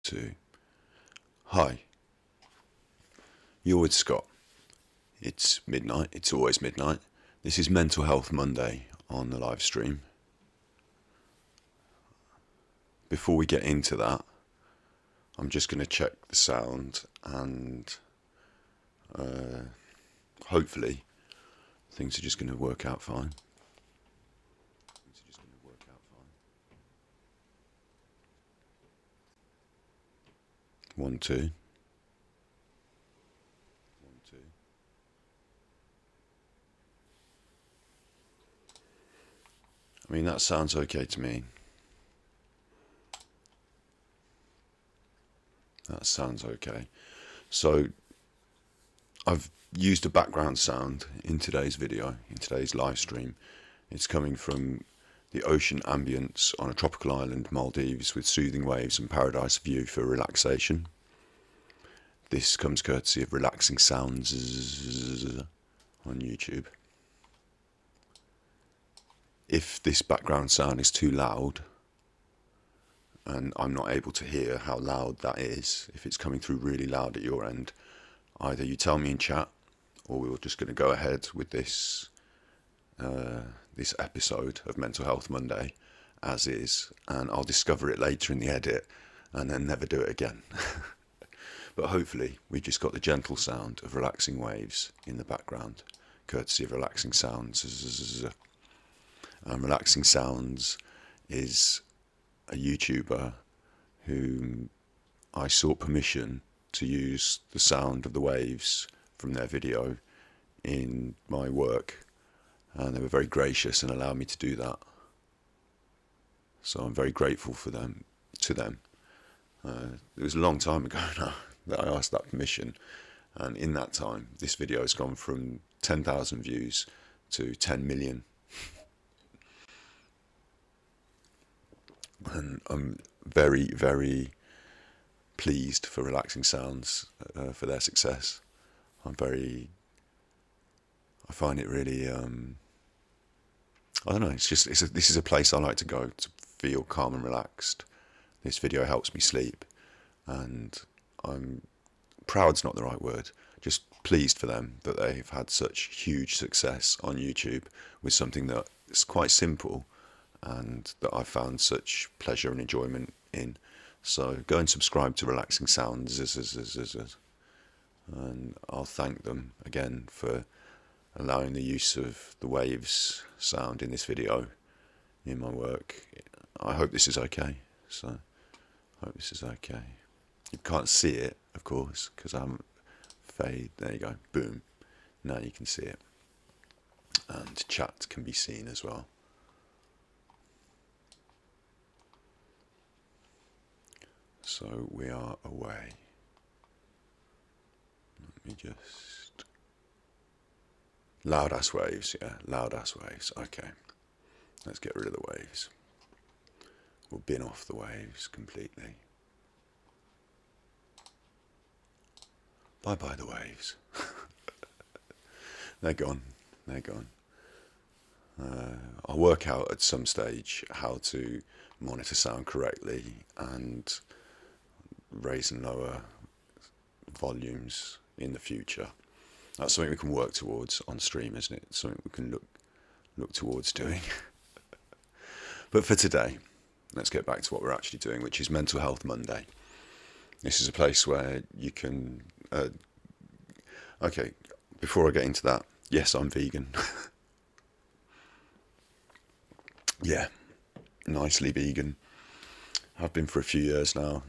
2. Hi, you're with Scott. It's midnight, it's always midnight. This is Mental Health Monday on the live stream. Before we get into that, I'm just going to check the sound and hopefully things are just going to work out fine. 1, 2. 1, 2. I mean, that sounds okay to me. That sounds okay. So, I've used a background sound in today's video, in today's live stream. It's coming from the ocean ambience on a tropical island, Maldives, with soothing waves and paradise view for relaxation. This comes courtesy of Relaxing Sounds on YouTube. If this background sound is too loud, and I'm not able to hear how loud that is, if it's coming through really loud at your end, either you tell me in chat, or we're just going to go ahead with this this episode of Mental Health Monday as is, and I'll discover it later in the edit and then never do it again. But hopefully we just got the gentle sound of relaxing waves in the background, courtesy of Relaxing Sounds. Relaxing Sounds is a YouTuber whom I sought permission to use the sound of the waves from their video in my work, and they were very gracious and allowed me to do that. So I'm very grateful for them, to them. It was a long time ago now that I asked that permission, and in that time this video has gone from 10,000 views to 10 million. And I'm very, very pleased for Relaxing Sounds, for their success. I find it really, I don't know, this is a place I like to go to feel calm and relaxed. This video helps me sleep, and I'm proud's not the right word, just pleased for them that they've had such huge success on YouTube with something that is quite simple and that I found such pleasure and enjoyment in. So go and subscribe to Relaxing Sounds, and I'll thank them again for allowing the use of the waves sound in this video in my work. I hope this is okay. So I hope this is okay. You can't see it, of course, because I'm fade. There you go. Boom. Now you can see it, and chat can be seen as well. So we are away. Let me just... Loud ass waves, yeah, loud ass waves. Okay, let's get rid of the waves. We'll bin off the waves completely. Bye bye the waves. They're gone, they're gone. I'll work out at some stage how to monitor sound correctly and raise and lower volumes in the future. That's something we can work towards on stream, isn't it? Something we can look towards doing. But for today, let's get back to what we're actually doing, which is Mental Health Monday. This is a place where you can... okay, before I get into that, yes, I'm vegan. Yeah, nicely vegan. I've been for a few years now.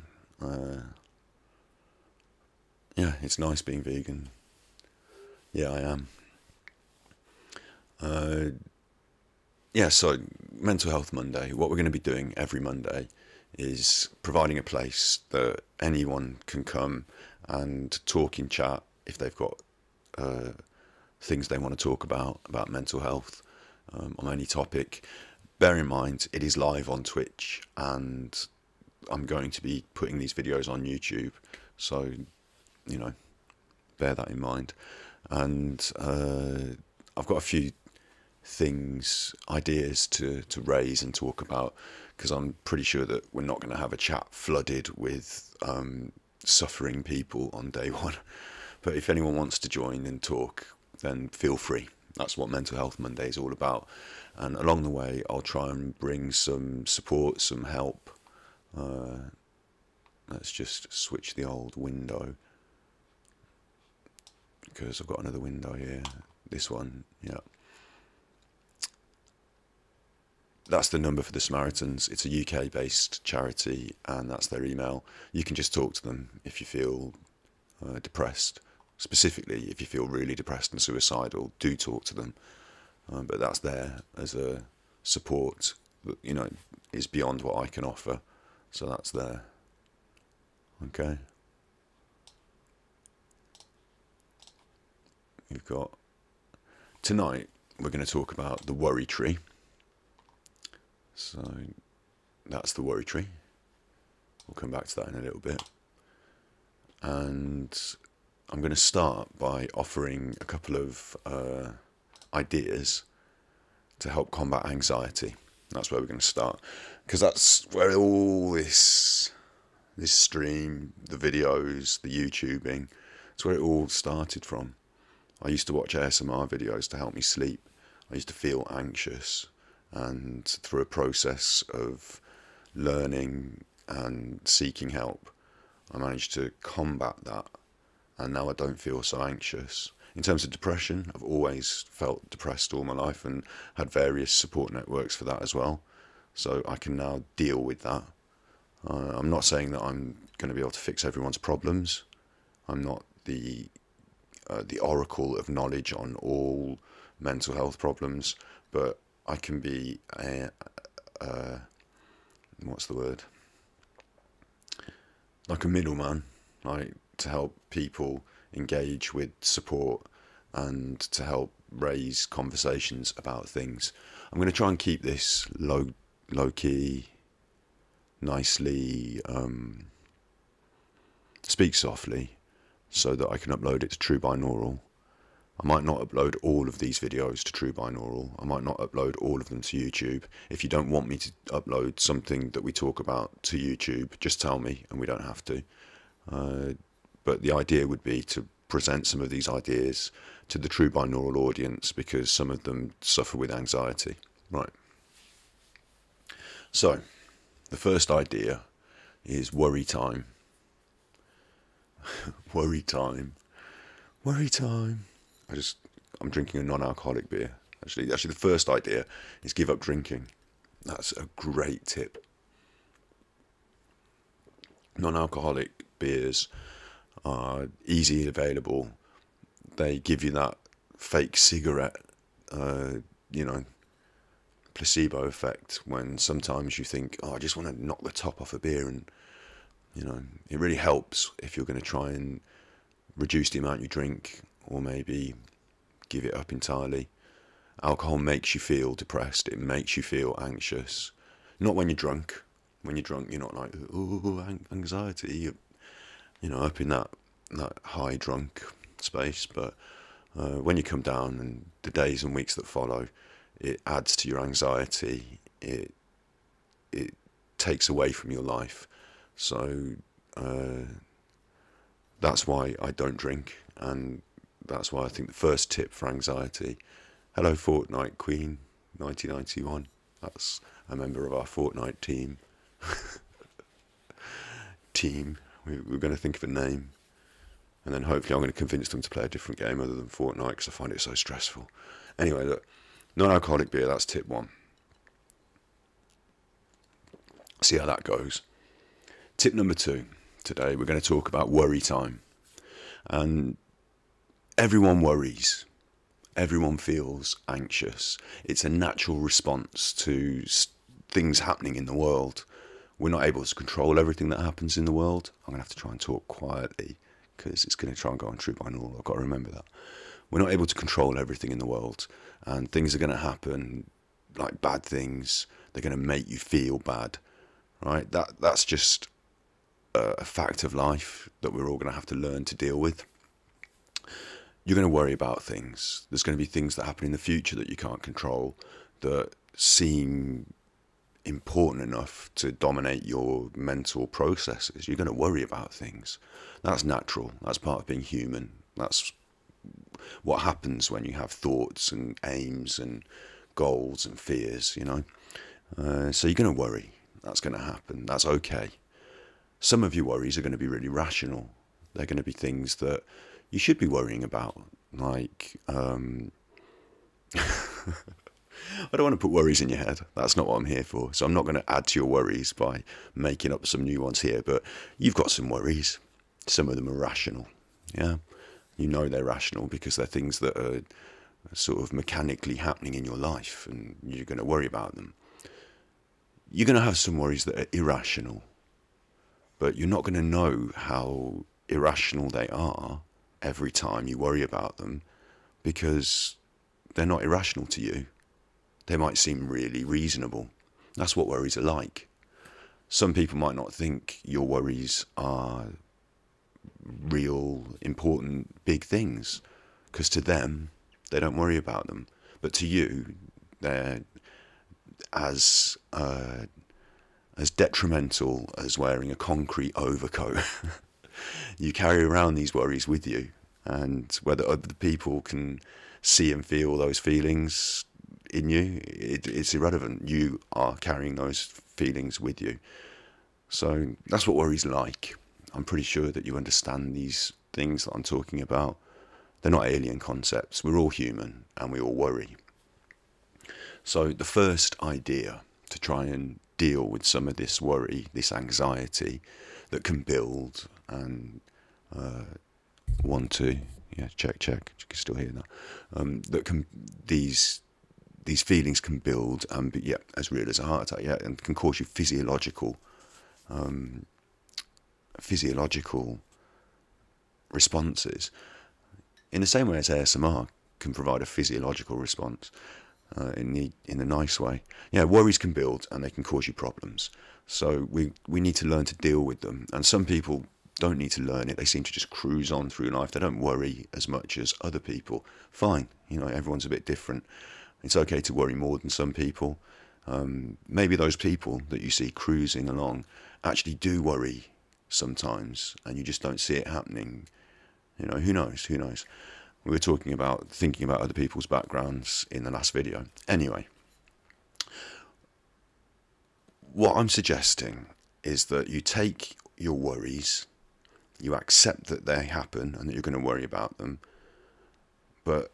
Yeah, it's nice being vegan. Yeah, I am. Yeah, so Mental Health Monday, what we're going to be doing every Monday is providing a place that anyone can come and talk in chat if they've got things they want to talk about mental health, on any topic. Bear in mind, it is live on Twitch, and I'm going to be putting these videos on YouTube, so, you know, bear that in mind. And I've got a few ideas to raise and talk about because I'm pretty sure that we're not going to have a chat flooded with suffering people on day one. But if anyone wants to join and talk, then feel free. That's what Mental Health Monday is all about. And along the way, I'll try and bring some support, some help. Let's just switch the old window, because I've got another window here. This one, yeah. That's the number for the Samaritans. It's a UK-based charity, and that's their email. You can just talk to them if you feel depressed. Specifically, if you feel really depressed and suicidal, do talk to them. But that's there as a support that, you know, is beyond what I can offer. So that's there. Okay. You've got... Tonight, we're going to talk about the worry tree. So that's the worry tree. We'll come back to that in a little bit. And I'm going to start by offering a couple of ideas to help combat anxiety. That's where we're going to start, because that's where all this stream, the videos, the YouTubing, it's where it all started from. I used to watch ASMR videos to help me sleep. I used to feel anxious, and through a process of learning and seeking help, I managed to combat that, and now I don't feel so anxious. In terms of depression, I've always felt depressed all my life and had various support networks for that as well. So I can now deal with that. I'm not saying that I'm going to be able to fix everyone's problems. I'm not the oracle of knowledge on all mental health problems, but I can be what's the word? Like a middleman, like to help people engage with support and to help raise conversations about things. I'm going to try and keep this low key, nicely, speak softly, so that I can upload it to True Binaural. I might not upload all of these videos to True Binaural. I might not upload all of them to YouTube. If you don't want me to upload something that we talk about to YouTube, just tell me and we don't have to. But the idea would be to present some of these ideas to the True Binaural audience, because some of them suffer with anxiety. Right. So, the first idea is worry time. Worry time. Worry time. I'm drinking a non-alcoholic beer. Actually, the first idea is give up drinking. That's a great tip. Non-alcoholic beers are easily available. They give you that fake cigarette, placebo effect, when sometimes you think, oh, I just want to knock the top off a beer, and it really helps if you're going to try and reduce the amount you drink, or maybe give it up entirely. Alcohol makes you feel depressed. It makes you feel anxious. Not when you're drunk. When you're drunk, you're not like, oh, anxiety. You're up in that high drunk space. But when you come down, and the days and weeks that follow, it adds to your anxiety. It takes away from your life. So that's why I don't drink, and that's why I think the first tip for anxiety. Hello, Fortnite Queen 1991. That's a member of our Fortnite team. We're going to think of a name, and then hopefully I'm going to convince them to play a different game other than Fortnite, because I find it so stressful. Anyway, look, non-alcoholic beer, that's tip 1. See how that goes. Tip number 2. Today we're going to talk about worry time. And everyone worries. Everyone feels anxious. It's a natural response to things happening in the world. We're not able to control everything that happens in the world. I'm going to have to try and talk quietly, because it's going to try and go on True Binaural. I've got to remember that. We're not able to control everything in the world, and things are going to happen, like bad things. They're going to make you feel bad, right? That's just a fact of life that we're all going to have to learn to deal with. You're going to worry about things. There's going to be things that happen in the future that you can't control, that seem important enough to dominate your mental processes. You're going to worry about things. That's natural. That's part of being human. That's what happens when you have thoughts and aims and goals and fears, you know. So you're going to worry. That's going to happen. That's okay. Some of your worries are going to be really rational. They're going to be things that you should be worrying about, like I don't want to put worries in your head. That's not what I'm here for. So I'm not going to add to your worries by making up some new ones here. But you've got some worries. Some of them are rational. Yeah, you know they're rational because they're things that are sort of mechanically happening in your life, and you're going to worry about them. You're going to have some worries that are irrational, but you're not going to know how irrational they are every time you worry about them, because they're not irrational to you. They might seem really reasonable. That's what worries are like. Some people might not think your worries are real, important, big things, because to them, they don't worry about them. But to you, they're as detrimental as wearing a concrete overcoat. You carry around these worries with you, and whether other people can see and feel those feelings in you, it's irrelevant. You are carrying those feelings with you. So that's what worry's like. I'm pretty sure that you understand these things that I'm talking about. They're not alien concepts. We're all human and we all worry. So the first idea to try and deal with some of this worry, this anxiety that can build and check, you can still hear that. These feelings can build and be as real as a heart attack, and can cause you physiological responses. In the same way as ASMR can provide a physiological response in a nice way. Worries can build and they can cause you problems. So we need to learn to deal with them. And some people don't need to learn it. They seem to just cruise on through life. They don't worry as much as other people. Fine, everyone's a bit different. It's okay to worry more than some people. Maybe those people that you see cruising along actually do worry sometimes, and you just don't see it happening. Who knows? We were talking about thinking about other people's backgrounds in the last video. Anyway, what I'm suggesting is that you take your worries, you accept that they happen and that you're going to worry about them, but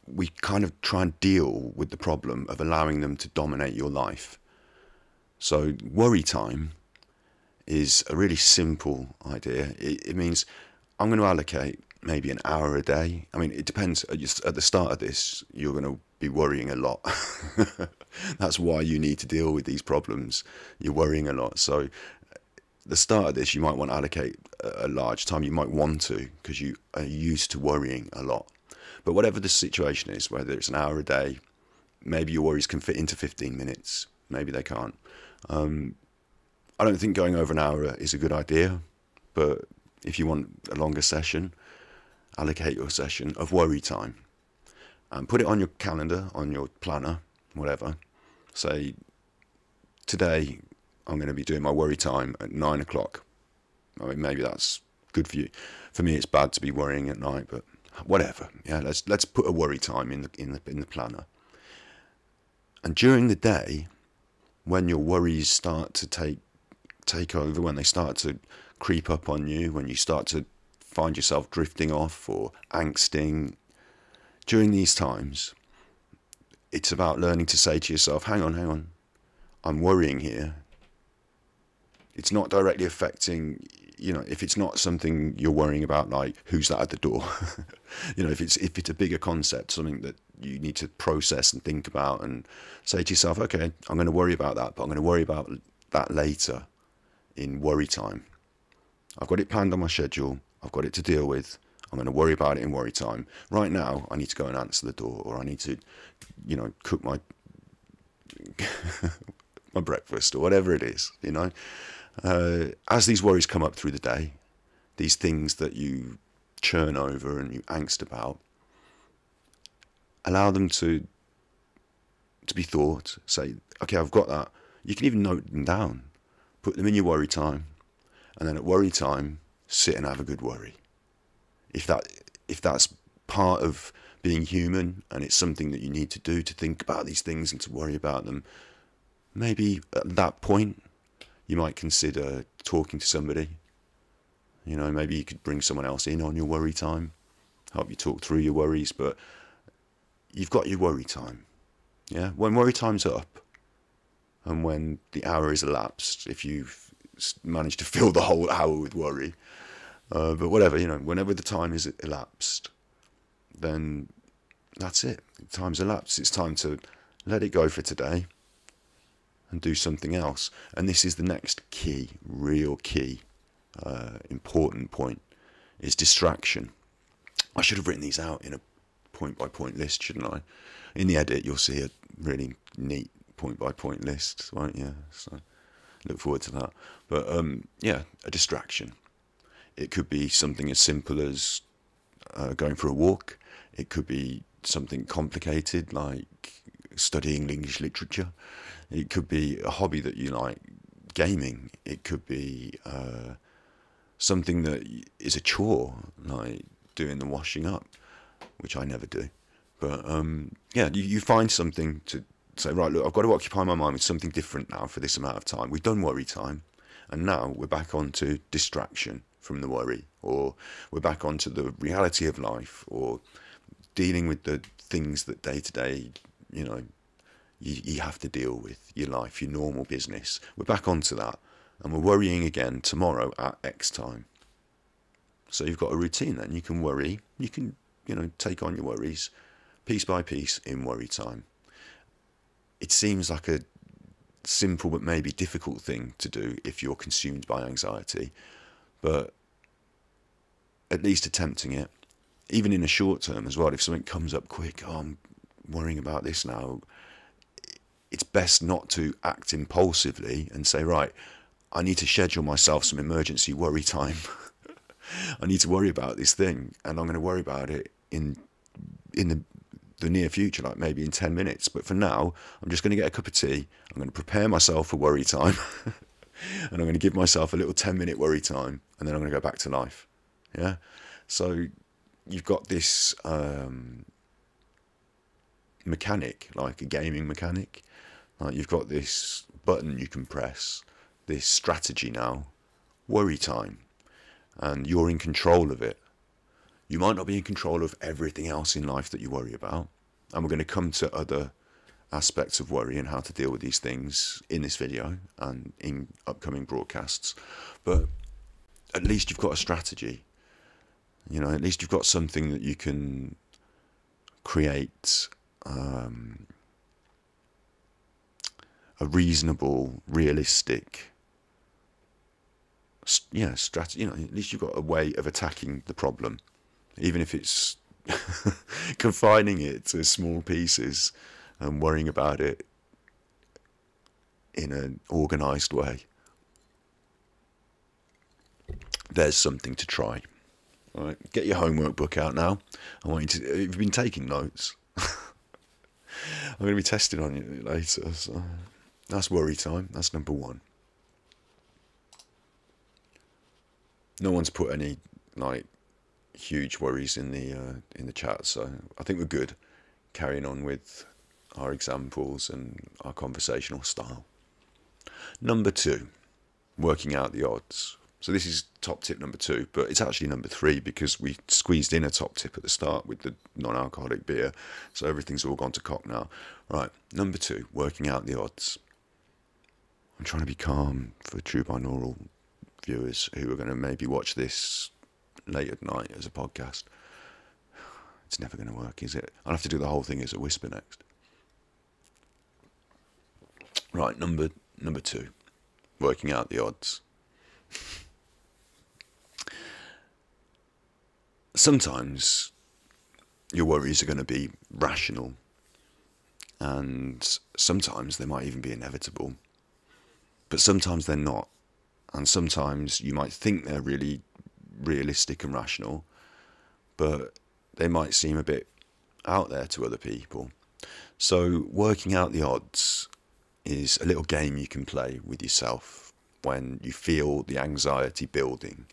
we kind of try and deal with the problem of allowing them to dominate your life. So worry time is a really simple idea. It means I'm going to allocate maybe an hour a day. I mean, it depends. At the start of this, you're going to be worrying a lot. That's why you need to deal with these problems. You're worrying a lot. So at the start of this, you might want to allocate a large time. You might want to, because you are used to worrying a lot. But whatever the situation is, whether it's an hour a day, maybe your worries can fit into 15 minutes. Maybe they can't. I don't think going over an hour is a good idea, but if you want a longer session, allocate your session of worry time and put it on your calendar, on your planner, whatever. Say, today I'm going to be doing my worry time at 9 o'clock. I mean, maybe that's good for you. For me, it's bad to be worrying at night, but whatever. Let's put a worry time in the planner. And during the day, when your worries start to take over, when they start to creep up on you, when you start to find yourself drifting off or angsting, during these times, it's about learning to say to yourself, hang on, I'm worrying here. It's not directly affecting, if it's not something you're worrying about, like who's that at the door, if it's a bigger concept, something that you need to process and think about, and say to yourself, okay, I'm going to worry about that, but I'm going to worry about that later in worry time. I've got it planned on my schedule. I've got it to deal with. I'm going to worry about it in worry time. Right now, I need to go and answer the door, or I need to, cook my my breakfast, or whatever it is, As these worries come up through the day, these things that you churn over and you angst about, allow them to be thought. Say, okay, I've got that. You can even note them down, put them in your worry time, and then at worry time, sit and have a good worry. If that's part of being human, and it's something that you need to do, to think about these things and to worry about them, maybe at that point you might consider talking to somebody. You know, maybe you could bring someone else in on your worry time, help you talk through your worries. But you've got your worry time. Yeah, when worry time's up, and when the hour is elapsed, if you've managed to fill the whole hour with worry, but whatever, you know, whenever the time is elapsed, then that's it. Time's elapsed. It's time to let it go for today and do something else. And this is the next key, real key, important point, is distraction. I should have written these out in a point-by-point list, shouldn't I? In the edit, you'll see a really neat point-by-point list, won't you? So look forward to that. But yeah, a distraction. It could be something as simple as going for a walk. It could be something complicated like studying English literature. It could be a hobby that you like, gaming. It could be something that is a chore, like doing the washing up, which I never do. But yeah, you find something to say, right, look, I've got to occupy my mind with something different now for this amount of time. We've done worry time, and now we're back onto distraction from the worry, or we're back onto the reality of life, or dealing with the things that day to day, you know, you have to deal with, your life, your normal business. We're back onto that, and we're worrying again tomorrow at X time. So you've got a routine then. You can worry, you can, you know, take on your worries piece by piece in worry time. It seems like a simple but maybe difficult thing to do if you're consumed by anxiety, but at least attempting it, even in a short term as well. If something comes up quick, oh, I'm worrying about this now, it's best not to act impulsively and say, right, I need to schedule myself some emergency worry time. I need to worry about this thing, and I'm going to worry about it in the near future, like maybe in 10 minutes. But for now, I'm just going to get a cup of tea. I'm going to prepare myself for worry time, and I'm going to give myself a little 10-minute worry time, and then I'm going to go back to life. Yeah. So you've got this mechanic, like a gaming mechanic. Like you've got this button you can press, this strategy now, worry time, and you're in control of it. You might not be in control of everything else in life that you worry about, and we're going to come to other aspects of worry and how to deal with these things in this video and in upcoming broadcasts. But at least you've got a strategy. You know, at least you've got something that you can create a reasonable, realistic, strategy. You know, at least you've got a way of attacking the problem, even if it's confining it to small pieces and worrying about it in an organised way. There's something to try. All right, get your homework book out now. I want you to. If you've been taking notes, I'm going to be testing on you later. So that's worry time. That's number one. No one's put any like huge worries in the chat, so I think we're good. Carrying on with our examples and our conversational style. Number two, working out the odds. So this is top tip number 2, but it's actually number 3 because we squeezed in a top tip at the start with the non-alcoholic beer. So everything's all gone to cock now. Right, number 2, working out the odds. I'm trying to be calm for true binaural viewers who are going to maybe watch this late at night as a podcast. It's never going to work, is it? I'll have to do the whole thing as a whisper next. Right, number 2, working out the odds. Sometimes your worries are going to be rational, and sometimes they might even be inevitable, but sometimes they're not, and sometimes you might think they're really realistic and rational, but they might seem a bit out there to other people. So working out the odds is a little game you can play with yourself when you feel the anxiety building.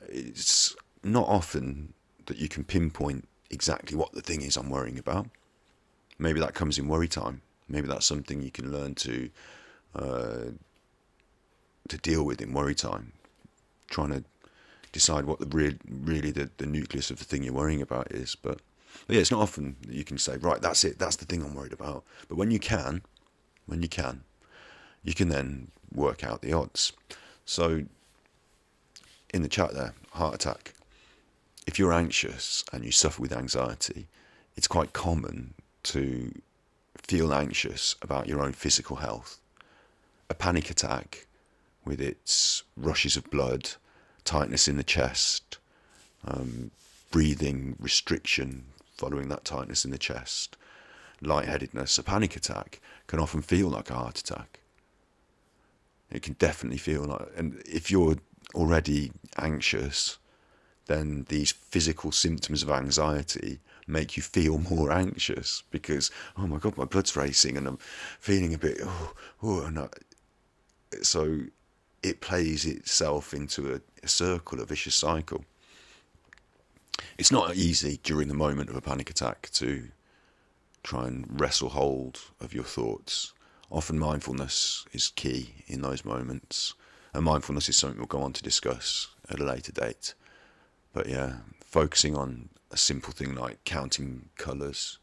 It's not often that you can pinpoint exactly what the thing is I'm worrying about. Maybe that comes in worry time. Maybe that's something you can learn to deal with in worry time. Trying to decide what really the nucleus of the thing you're worrying about is. But yeah, it's not often that you can say, right, that's it, that's the thing I'm worried about. But when you can, you can then work out the odds. So in the chat there, heart attack. If you're anxious and you suffer with anxiety, it's quite common to feel anxious about your own physical health. A panic attack, with its rushes of blood, tightness in the chest, breathing restriction following that tightness in the chest, lightheadedness, a panic attack can often feel like a heart attack. It can definitely feel like, and if you're already anxious, then these physical symptoms of anxiety make you feel more anxious because, oh my God, my blood's racing and I'm feeling a bit, so it plays itself into a circle, a vicious cycle. It's not easy during the moment of a panic attack to try and wrestle hold of your thoughts. Often mindfulness is key in those moments, and mindfulness is something we'll go on to discuss at a later date. But yeah, focusing on a simple thing like counting colours.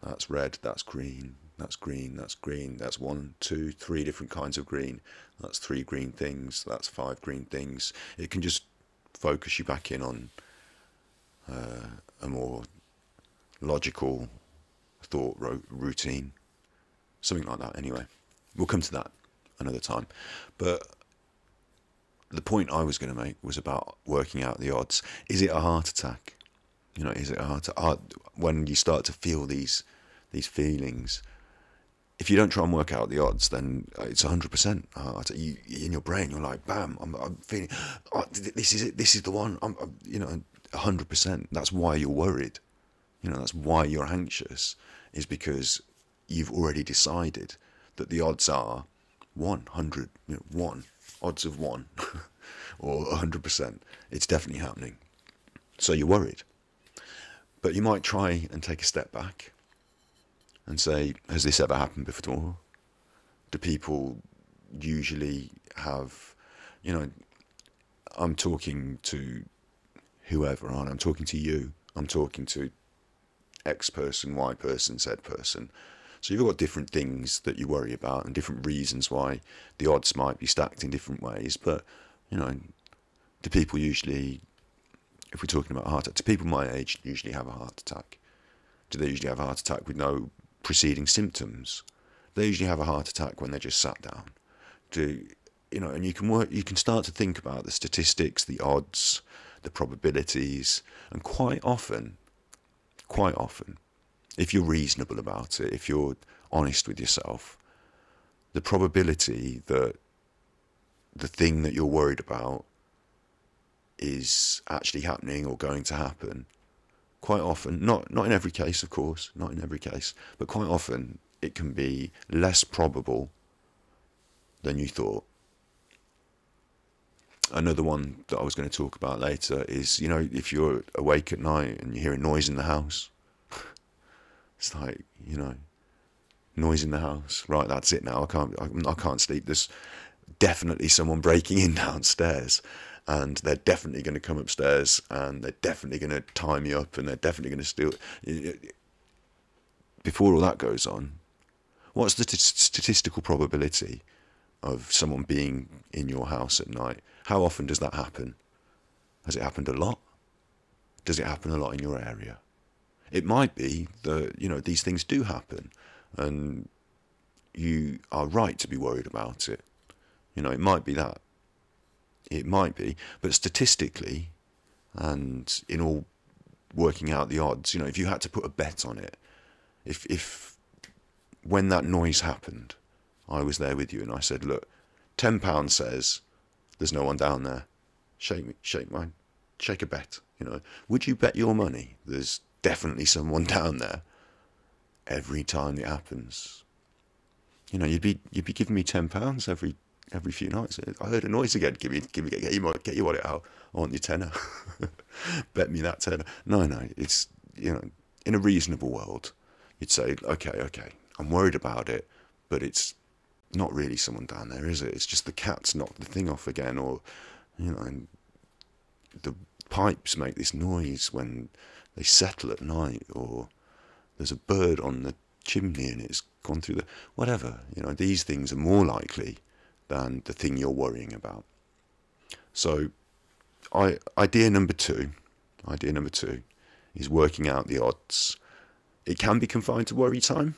That's red, that's green, that's green, that's green, that's 1, 2, 3 different kinds of green. That's 3 green things, that's 5 green things. It can just focus you back in on a more logical thought routine. Something like that anyway. We'll come to that another time. But the point I was going to make was about working out the odds. Is it a heart attack? You know, is it a heart attack? When you start to feel these feelings, if you don't try and work out the odds, then it's 100%. You, in your brain, you're like, bam, I'm feeling, oh, this is it, this is the one. I'm 100%. That's why you're worried. That's why you're anxious, is because you've already decided that the odds are 100, 1, odds of 1, or 100%. It's definitely happening. So you're worried. But you might try and take a step back and say, has this ever happened before? Do people usually have, I'm talking to whoever, I'm talking to you, I'm talking to X person, Y person, Z person. So you've got different things that you worry about and different reasons why the odds might be stacked in different ways. But, do people usually, if we're talking about a heart attack, do people my age usually have a heart attack? Do they usually have a heart attack with no preceding symptoms? They usually have a heart attack when they're just sat down. And you can start to think about the statistics, the odds, the probabilities, and quite often, if you're reasonable about it, if you're honest with yourself, the probability that the thing that you're worried about is actually happening or going to happen, quite often, not in every case, of course, not in every case, but quite often it can be less probable than you thought. Another one that I was going to talk about later is, if you're awake at night and you hear a noise in the house, it's like, noise in the house. Right, that's it now. I can't sleep. There's definitely someone breaking in downstairs, and they're definitely going to come upstairs, and they're definitely going to tie me up, and they're definitely going to steal. Before all that goes on, what's the statistical probability of someone being in your house at night? How often does that happen? Has it happened a lot? Does it happen a lot in your area? It might be that, these things do happen, and you are right to be worried about it. It might be that. It might be, but statistically, and in all working out the odds, if you had to put a bet on it, if when that noise happened, I was there with you and I said, look, £10 says there's no one down there. Shake a bet. Would you bet your money there's definitely someone down there every time it happens? You know, you'd be giving me £10 every few nights. I heard a noise again. Get your wallet out. I want your tenner. Bet me that tenner. No, it's, you know, in a reasonable world, you'd say, okay, I'm worried about it, but it's not really someone down there, is it? It's just the cat's knocked the thing off again, or, you know, and the pipes make this noise when they settle at night, or there's a bird on the chimney and it's gone through the whatever. You know, these things are more likely than the thing you're worrying about. So idea number two is working out the odds. It can be confined to worry time,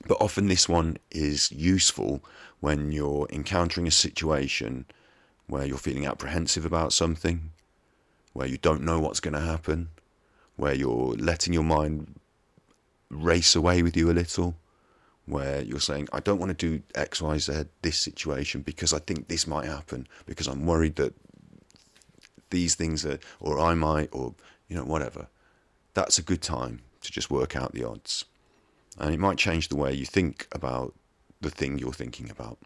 but often this one is useful when you're encountering a situation where you're feeling apprehensive about something, where you don't know what's going to happen, where you're letting your mind race away with you a little, where you're saying, I don't want to do X, Y, Z, this situation, because I think this might happen, because I'm worried that these things are, or I might, or, you know, whatever. That's a good time to just work out the odds. And it might change the way you think about the thing you're thinking about.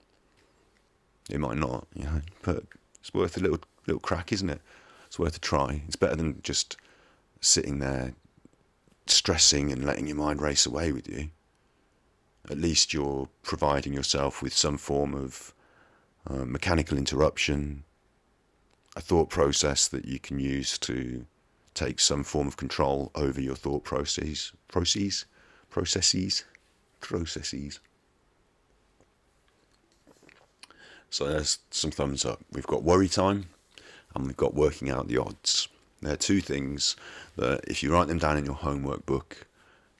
It might not, you know, but it's worth a little crack, isn't it? It's worth a try. It's better than just sitting there stressing and letting your mind race away with you. At least you're providing yourself with some form of mechanical interruption, a thought process that you can use to take some form of control over your thought processes. So there's some thumbs up. We've got worry time and we've got working out the odds. They're two things that if you write them down in your homework book,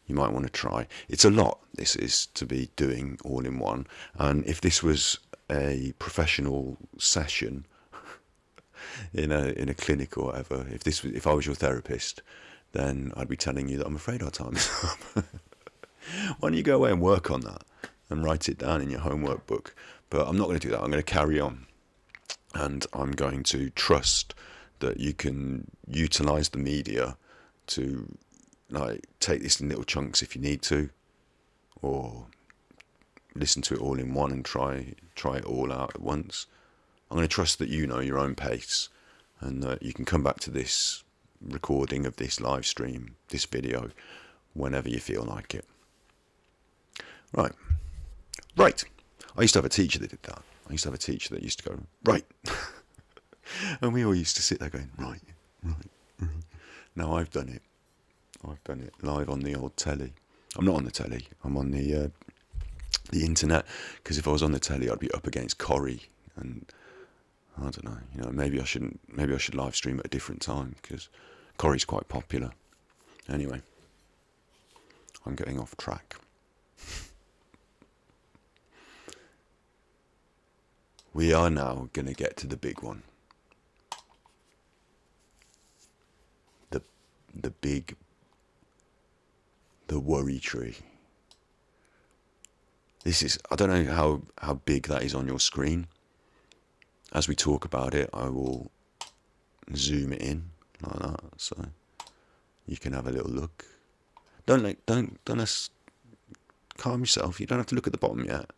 you might want to try. It's a lot, this is, to be doing all in one. And if this was a professional session in a clinic or whatever, if I was your therapist, then I'd be telling you that I'm afraid our time is up. Why don't you go away and work on that and write it down in your homework book? But I'm not going to do that. I'm going to carry on, and I'm going to trust that you can utilize the media to, like, take this in little chunks if you need to, or listen to it all in one and try it all out at once. I'm going to trust that you know your own pace, and that you can come back to this recording of this live stream, this video, whenever you feel like it. Right. I used to have a teacher that did that. I used to have a teacher that used to go, right. And we all used to sit there going, right. Now I've done it. Live on the old telly. I'm not on the telly. I'm on the internet, because if I was on the telly, I'd be up against Corrie, and I don't know. You know, maybe I should live stream at a different time, because Corrie's quite popular. Anyway, I'm getting off track. We are now going to get to the big one. The worry tree. This is, I don't know how big that is on your screen. As we talk about it, I will zoom it in like that, so you can have a little look. Don't calm yourself. You don't have to look at the bottom yet.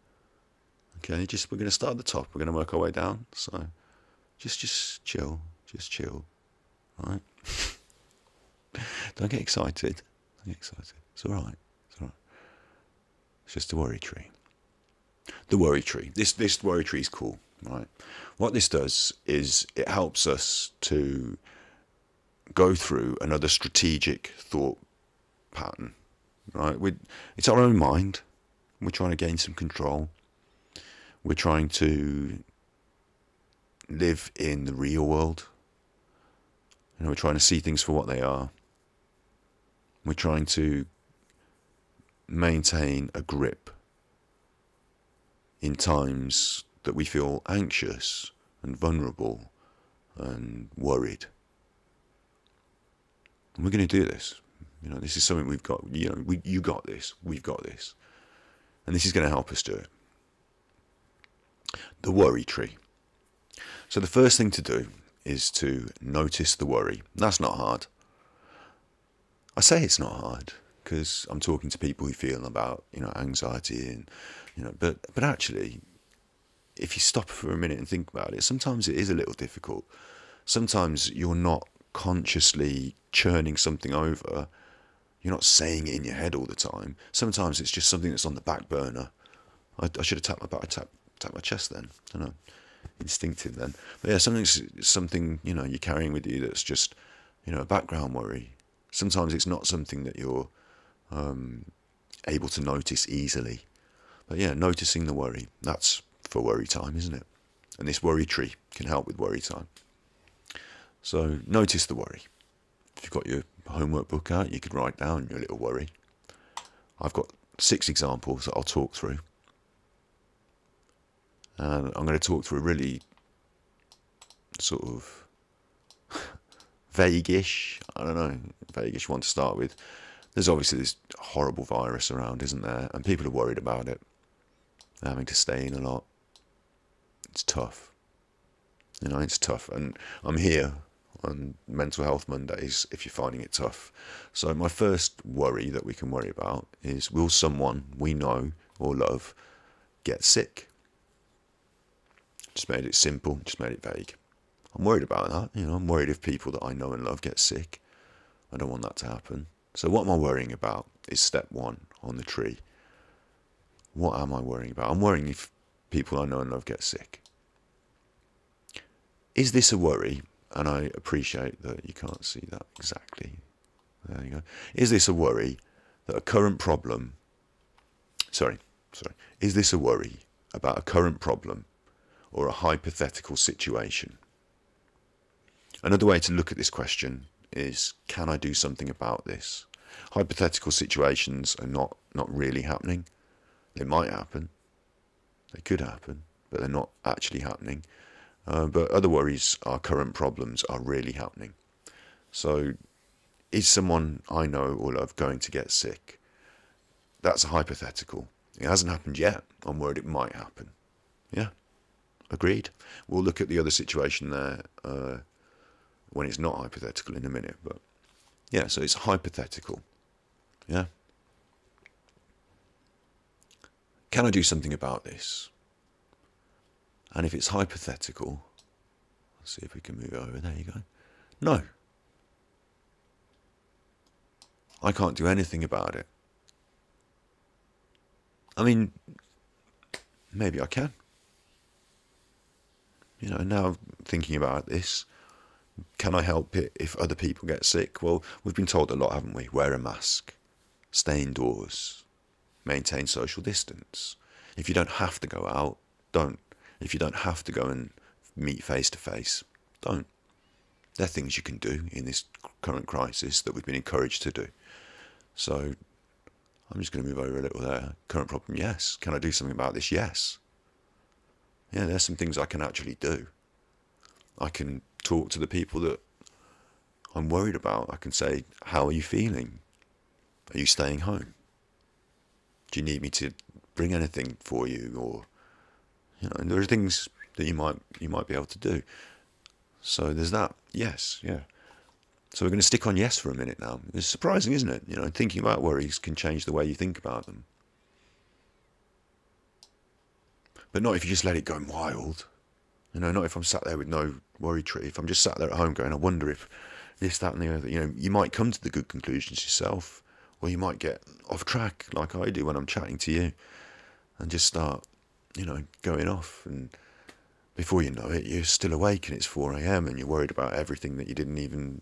Okay, we're going to start at the top. We're going to work our way down. So just chill, right? Don't get excited. It's all right. It's just a worry tree. The worry tree. This worry tree is cool, right? What this does is it helps us to go through another strategic thought pattern, right? It's our own mind. We're trying to gain some control. We're trying to live in the real world. You know, we're trying to see things for what they are. We're trying to maintain a grip in times that we feel anxious and vulnerable and worried. And we're going to do this. You know, this is something we've got. You know, you got this. We've got this, and this is going to help us do it. The worry tree. So the first thing to do is to notice the worry. That's not hard. I say it's not hard because I'm talking to people who feel about, anxiety and, but actually, if you stop for a minute and think about it, sometimes it is a little difficult. Sometimes you're not consciously churning something over. You're not saying it in your head all the time. Sometimes it's just something that's on the back burner. I should have tapped my back, tapped my chest then. I don't know, instinctive then. But yeah, something you're carrying with you that's just a background worry. Sometimes it's not something that you're able to notice easily. But yeah, noticing the worry, that's for worry time, isn't it? And this worry tree can help with worry time. So notice the worry. If you've got your homework book out, you could write down your little worry. I've got 6 examples that I'll talk through. And I'm going to talk through a really sort of vague-ish, I don't know, vague-ish one to start with. There's obviously this horrible virus around, isn't there? And people are worried about it. They're having to stay in a lot. It's tough. It's tough. And I'm here on Mental Health Mondays if you're finding it tough. So my first worry that we can worry about is, will someone we know or love get sick? Just made it simple, just made it vague. I'm worried about that. I'm worried if people that I know and love get sick. I don't want that to happen. So what am I worrying about is step 1 on the tree. What am I worrying about? I'm worrying if people I know and love get sick. Is this a worry? And I appreciate that you can't see that exactly. There you go. Is this a worry that a current problem... Is this a worry about a current problem or a hypothetical situation? Another way to look at this question is, can I do something about this? Hypothetical situations are not really happening. They might happen. They could happen, but they're not actually happening. But other worries, our current problems, are really happening. So, is someone I know or love going to get sick? That's a hypothetical. It hasn't happened yet. I'm worried it might happen. Yeah, agreed. We'll look at the other situation there when it's not hypothetical in a minute. But yeah, so it's hypothetical. Yeah. Can I do something about this? And if it's hypothetical, let's see if we can move over. There you go. No. I can't do anything about it. I mean, maybe I can. Now thinking about this, can I help it if other people get sick? Well, we've been told a lot, haven't we? Wear a mask, stay indoors, maintain social distance. If you don't have to go out, don't. If you don't have to go and meet face to face, don't. There are things you can do in this current crisis that we've been encouraged to do. So I'm just going to move over a little there. Current problem, yes. Can I do something about this? Yes. Yeah, there's some things I can actually do. I can talk to the people that I'm worried about. I can say, how are you feeling? Are you staying home? Do you need me to bring anything for you? Or, and there are things that you might be able to do. So there's that. Yes, yeah. So we're going to stick on yes for a minute now. It's surprising, isn't it? Thinking about worries can change the way you think about them. But not if you just let it go wild. Not if I'm sat there with no worry tree. If I'm just sat there at home going, I wonder if this, that and the other. You might come to the good conclusions yourself. Or you might get off track like I do when I'm chatting to you. And just start, going off. And before you know it, you're still awake and it's 4 a.m. and you're worried about everything that you didn't even...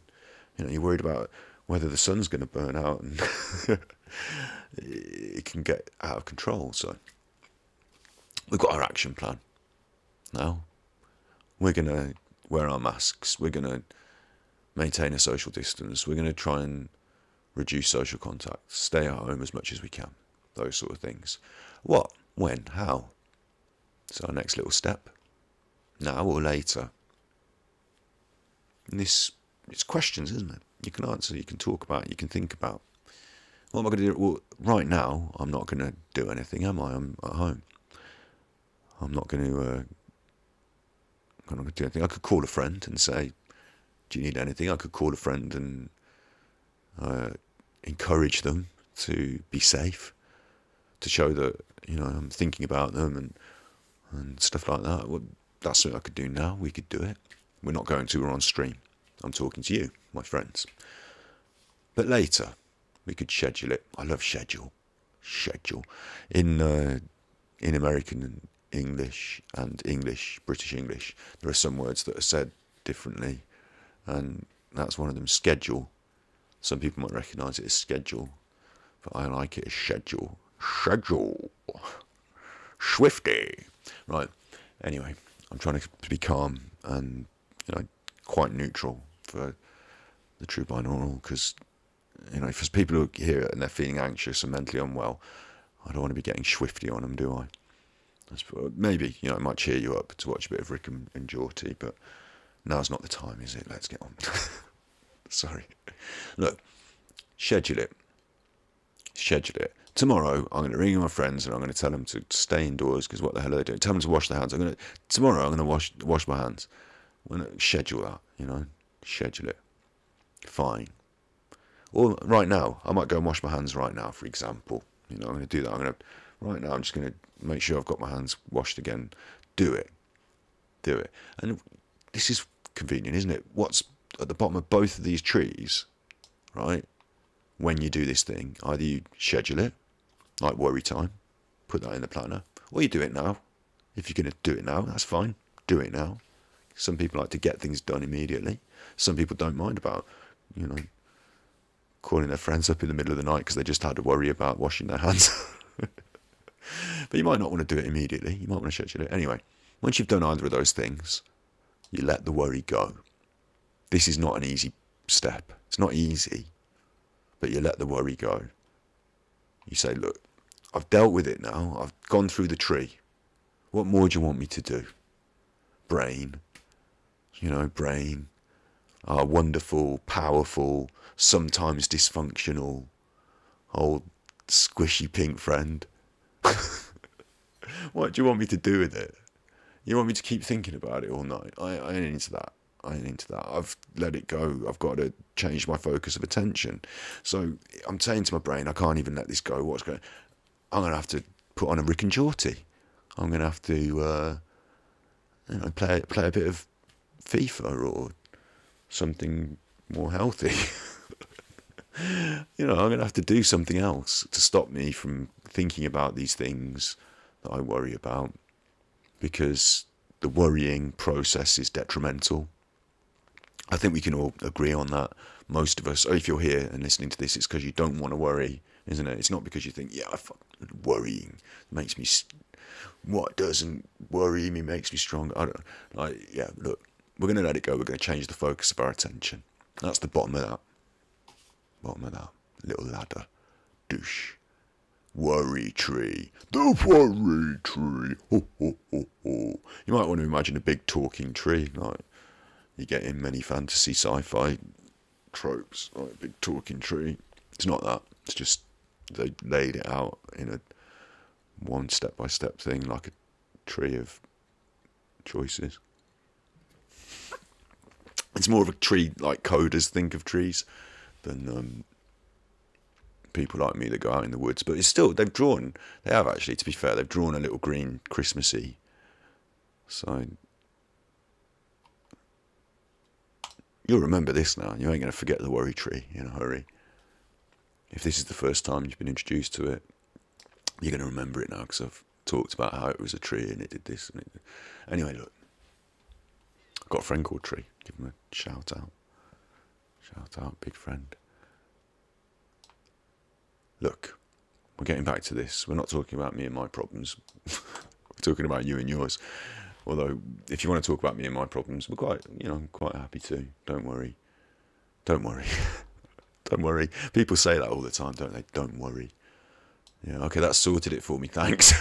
you're worried about whether the sun's going to burn out, and it can get out of control. So we've got our action plan now. We're going to wear our masks. We're going to maintain a social distance. We're going to try and reduce social contact, stay at home as much as we can, those sort of things. What, when, how? So our next little step, now or later. And it's questions, isn't it? You can answer, you can talk about, you can think about. What am I going to do? Well, right now, I'm not going to do anything, am I? I'm at home. I'm not going to do anything. I could call a friend and say, do you need anything? I could call a friend and encourage them to be safe, to show that, you know, I'm thinking about them and stuff like that. Well, that's something I could do now. We could do it. We're not going to, we're on stream. I'm talking to you, my friends. But later, we could schedule it. I love schedule. Schedule. In American English and British English, there are some words that are said differently, and that's one of them, schedule. Some people might recognise it as schedule, but I like it as schedule. Schedule. Swifty. Right. Anyway, I'm trying to be calm and, you know, quite neutral for the true binaural, because, you know, for people who hear it and they're feeling anxious and mentally unwell, I don't want to be getting swifty on them, do I? Maybe, you know, it might cheer you up to watch a bit of Rick and Morty, but now's not the time, is it? Let's get on. Sorry. Look, schedule it. Schedule it. Tomorrow, I'm going to ring my friends and I'm going to tell them to stay indoors, because what the hell are they doing? Tell them to wash their hands. Tomorrow, I'm going to wash my hands. I'm going to schedule that, you know, schedule it. Fine. Or right now, I might go and wash my hands right now, for example. You know, I'm going to do that. Right now, I'm just going to make sure I've got my hands washed again. Do it. Do it. And this is convenient, isn't it? What's at the bottom of both of these trees, right? When you do this thing, either you schedule it, like worry time, put that in the planner, or you do it now. If you're going to do it now, that's fine. Do it now. Some people like to get things done immediately. Some people don't mind about, you know, calling their friends up in the middle of the night because they just had to worry about washing their hands. But you might not want to do it immediately. You might want to schedule it. Anyway, once you've done either of those things, you let the worry go. This is not an easy step. It's not easy, but you let the worry go. You say, look, I've dealt with it now. I've gone through the tree. What more do you want me to do? Brain, you know, brain, our wonderful, powerful, sometimes dysfunctional, old squishy pink friend. What do you want me to do with it? You want me to keep thinking about it all night? I ain't into that. I ain't into that. I've let it go. I've got to change my focus of attention. So I'm saying to my brain, I can't even let this go. I'm going to have to put on a Rick and Jorty. I'm going to have to, you know, play a bit of FIFA or something more healthy. You know, I'm going to have to do something else to stop me from thinking about these things that I worry about, because the worrying process is detrimental. I think we can all agree on that. Most of us, if you're here and listening to this, it's because you don't want to worry, isn't it? It's not because you think, yeah, worrying makes me, what doesn't worry me makes me stronger. I don't like, yeah, look, we're going to let it go. We're going to change the focus of our attention. That's the bottom of that. Bottom of that little ladder. Douche. Worry tree. The worry tree. Ho, ho, ho, ho. You might want to imagine a big talking tree, like you get in many fantasy sci-fi tropes, like a big talking tree. It's not that. It's just they laid it out in a one step-by-step thing, like a tree of choices. It's more of a tree like coders think of trees than people like me that go out in the woods. But it's still, they have actually, to be fair, they've drawn a little green Christmassy sign. You'll remember this now. You ain't going to forget the worry tree in a hurry. If this is the first time you've been introduced to it, you're going to remember it now, because I've talked about how it was a tree and it did this and it did. Anyway, look, I've got a friend called Tree. Give him a shout out. Shout out, big friend. Look, we're getting back to this. We're not talking about me and my problems. We're talking about you and yours. Although, if you want to talk about me and my problems, we're quite happy to. Don't worry. Don't worry. Don't worry. People say that all the time, don't they? Don't worry. Yeah, okay, that sorted it for me. Thanks.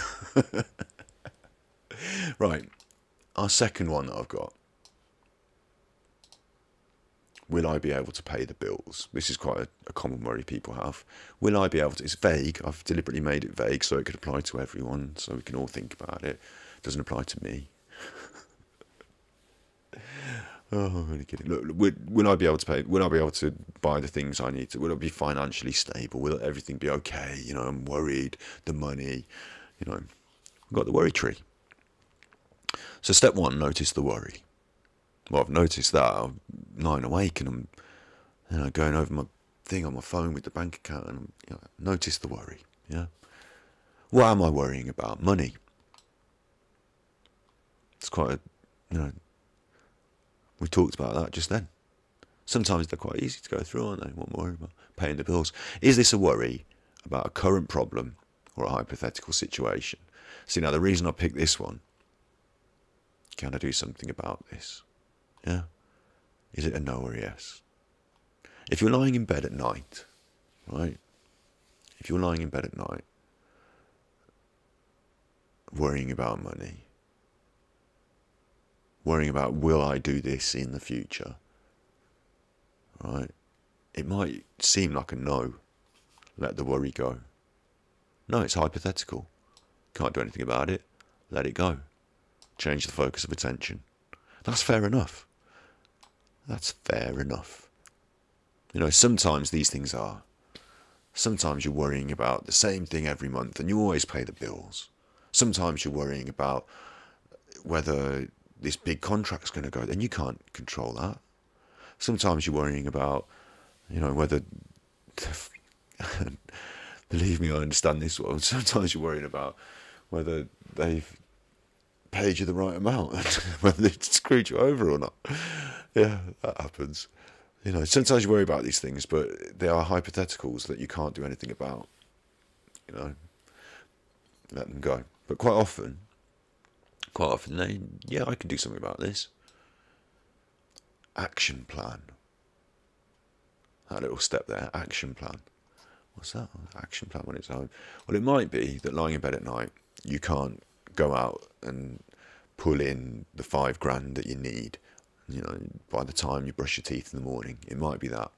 Right. Our second one that I've got. Will I be able to pay the bills? This is quite a common worry people have. Will I be able to? It's vague. I've deliberately made it vague so it could apply to everyone, so we can all think about it. It doesn't apply to me. Oh, I'm really kidding. Look, will I be able to pay? Will I be able to buy the things I need to? Will it be financially stable? Will everything be okay? You know, I'm worried. The money, you know, I've got the worry tree. So step one, notice the worry. Well, I've noticed that. I'm lying awake and I'm, you know, going over my thing on my phone with the bank account, and notice the worry. Yeah. What am I worrying about? Money. It's quite a, you know, we talked about that just then. Sometimes they're quite easy to go through, aren't they? What I'm worried about? Paying the bills. Is this a worry about a current problem or a hypothetical situation? See, now the reason I picked this one, can I do something about this? Yeah? Is it a no or a yes? If you're lying in bed at night, right? If you're lying in bed at night, worrying about money, worrying about will I do this in the future, right? It might seem like a no. Let the worry go. No, it's hypothetical. Can't do anything about it. Let it go. Change the focus of attention. That's fair enough. That's fair enough. You know, sometimes these things are. Sometimes you're worrying about the same thing every month and you always pay the bills. Sometimes you're worrying about whether this big contract's going to go, then you can't control that. Sometimes you're worrying about, you know, whether, believe me, I understand this one. Sometimes you're worrying about whether they've paid you the right amount, whether they screwed you over or not. Yeah, that happens. You know, sometimes you worry about these things, but they are hypotheticals that you can't do anything about. You know, let them go. But quite often, yeah, I can do something about this. Action plan. That little step there, action plan. What's that? Action plan on its own. Well, it might be that lying in bed at night, you can't go out and pull in the $5,000 that you need, you know, by the time you brush your teeth in the morning. It might be that.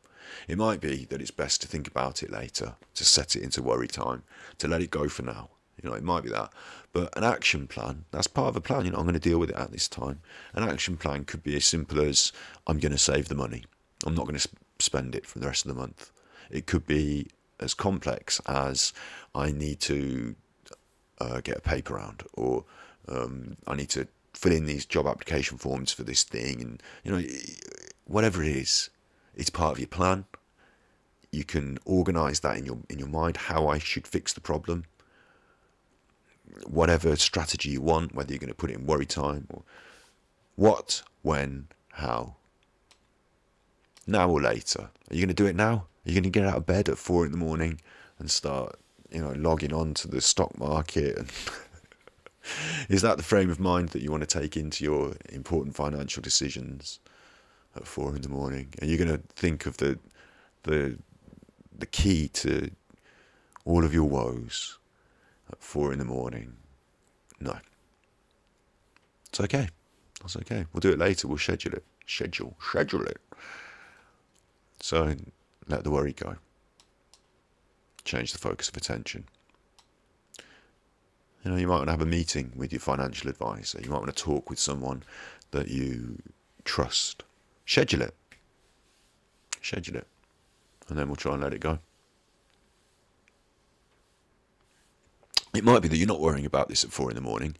It might be that it's best to think about it later, to set it into worry time, to let it go for now. You know, it might be that. But an action plan, that's part of a plan. You know, I'm going to deal with it at this time. An action plan could be as simple as I'm going to save the money. I'm not going to spend it for the rest of the month. It could be as complex as I need to get a paper round, or I need to fill in these job application forms for this thing, and you know, whatever it is, it's part of your plan. You can organise that in your mind, how I should fix the problem. Whatever strategy you want, whether you're going to put it in worry time or what, when, how. Now or later. Are you going to do it now? Are you going to get out of bed at 4 a.m. and start, you know, logging on to the stock market? And is that the frame of mind that you want to take into your important financial decisions at 4 a.m? Are you going to think of the key to all of your woes at 4 a.m? No. It's okay. That's okay. We'll do it later. We'll schedule it. Schedule it. So let the worry go. Change the focus of attention. You know, you might want to have a meeting with your financial advisor. You might want to talk with someone that you trust. Schedule it. And then we'll try and let it go. It might be that you're not worrying about this at 4 a.m.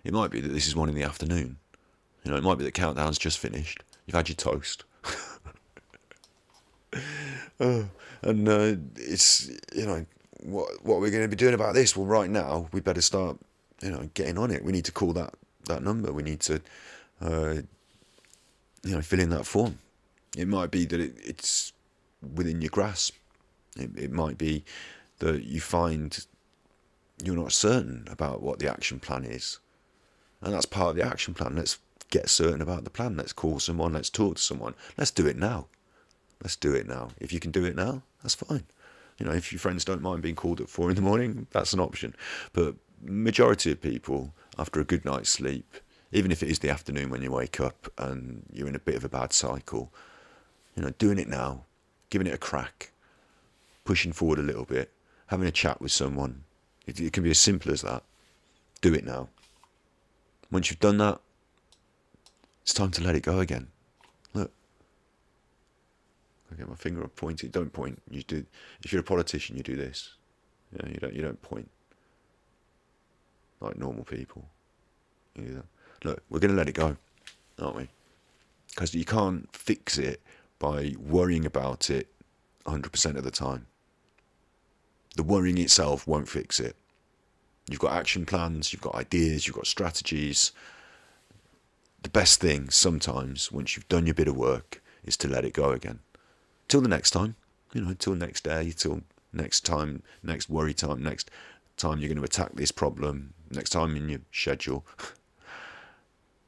It might be that this is 1 p.m. You know, it might be that countdown's just finished. You've had your toast. It's, you know, what we're going to be doing about this? Well, right now, we better start, you know, getting on it. We need to call that number. We need to, you know, fill in that form. It might be that it's within your grasp. It might be that you find you're not certain about what the action plan is. And that's part of the action plan. Let's get certain about the plan. Let's call someone. Let's talk to someone. Let's do it now. If you can do it now, that's fine. You know, if your friends don't mind being called at 4 a.m, that's an option. But majority of people, after a good night's sleep, even if it is the afternoon when you wake up and you're in a bit of a bad cycle, you know, doing it now, giving it a crack, pushing forward a little bit, having a chat with someone, it can be as simple as that. Do it now. Once you've done that, it's time to let it go again. I get my finger up pointed. Don't point. You do. If you're a politician, you do this. Yeah, you don't point like normal people. You look, we're going to let it go, aren't we? Because you can't fix it by worrying about it 100% of the time. The worrying itself won't fix it. You've got action plans, you've got ideas, you've got strategies. The best thing sometimes, once you've done your bit of work, is to let it go again. Till the next time, till next day, till next time, next worry time, next time you're going to attack this problem, next time in your schedule.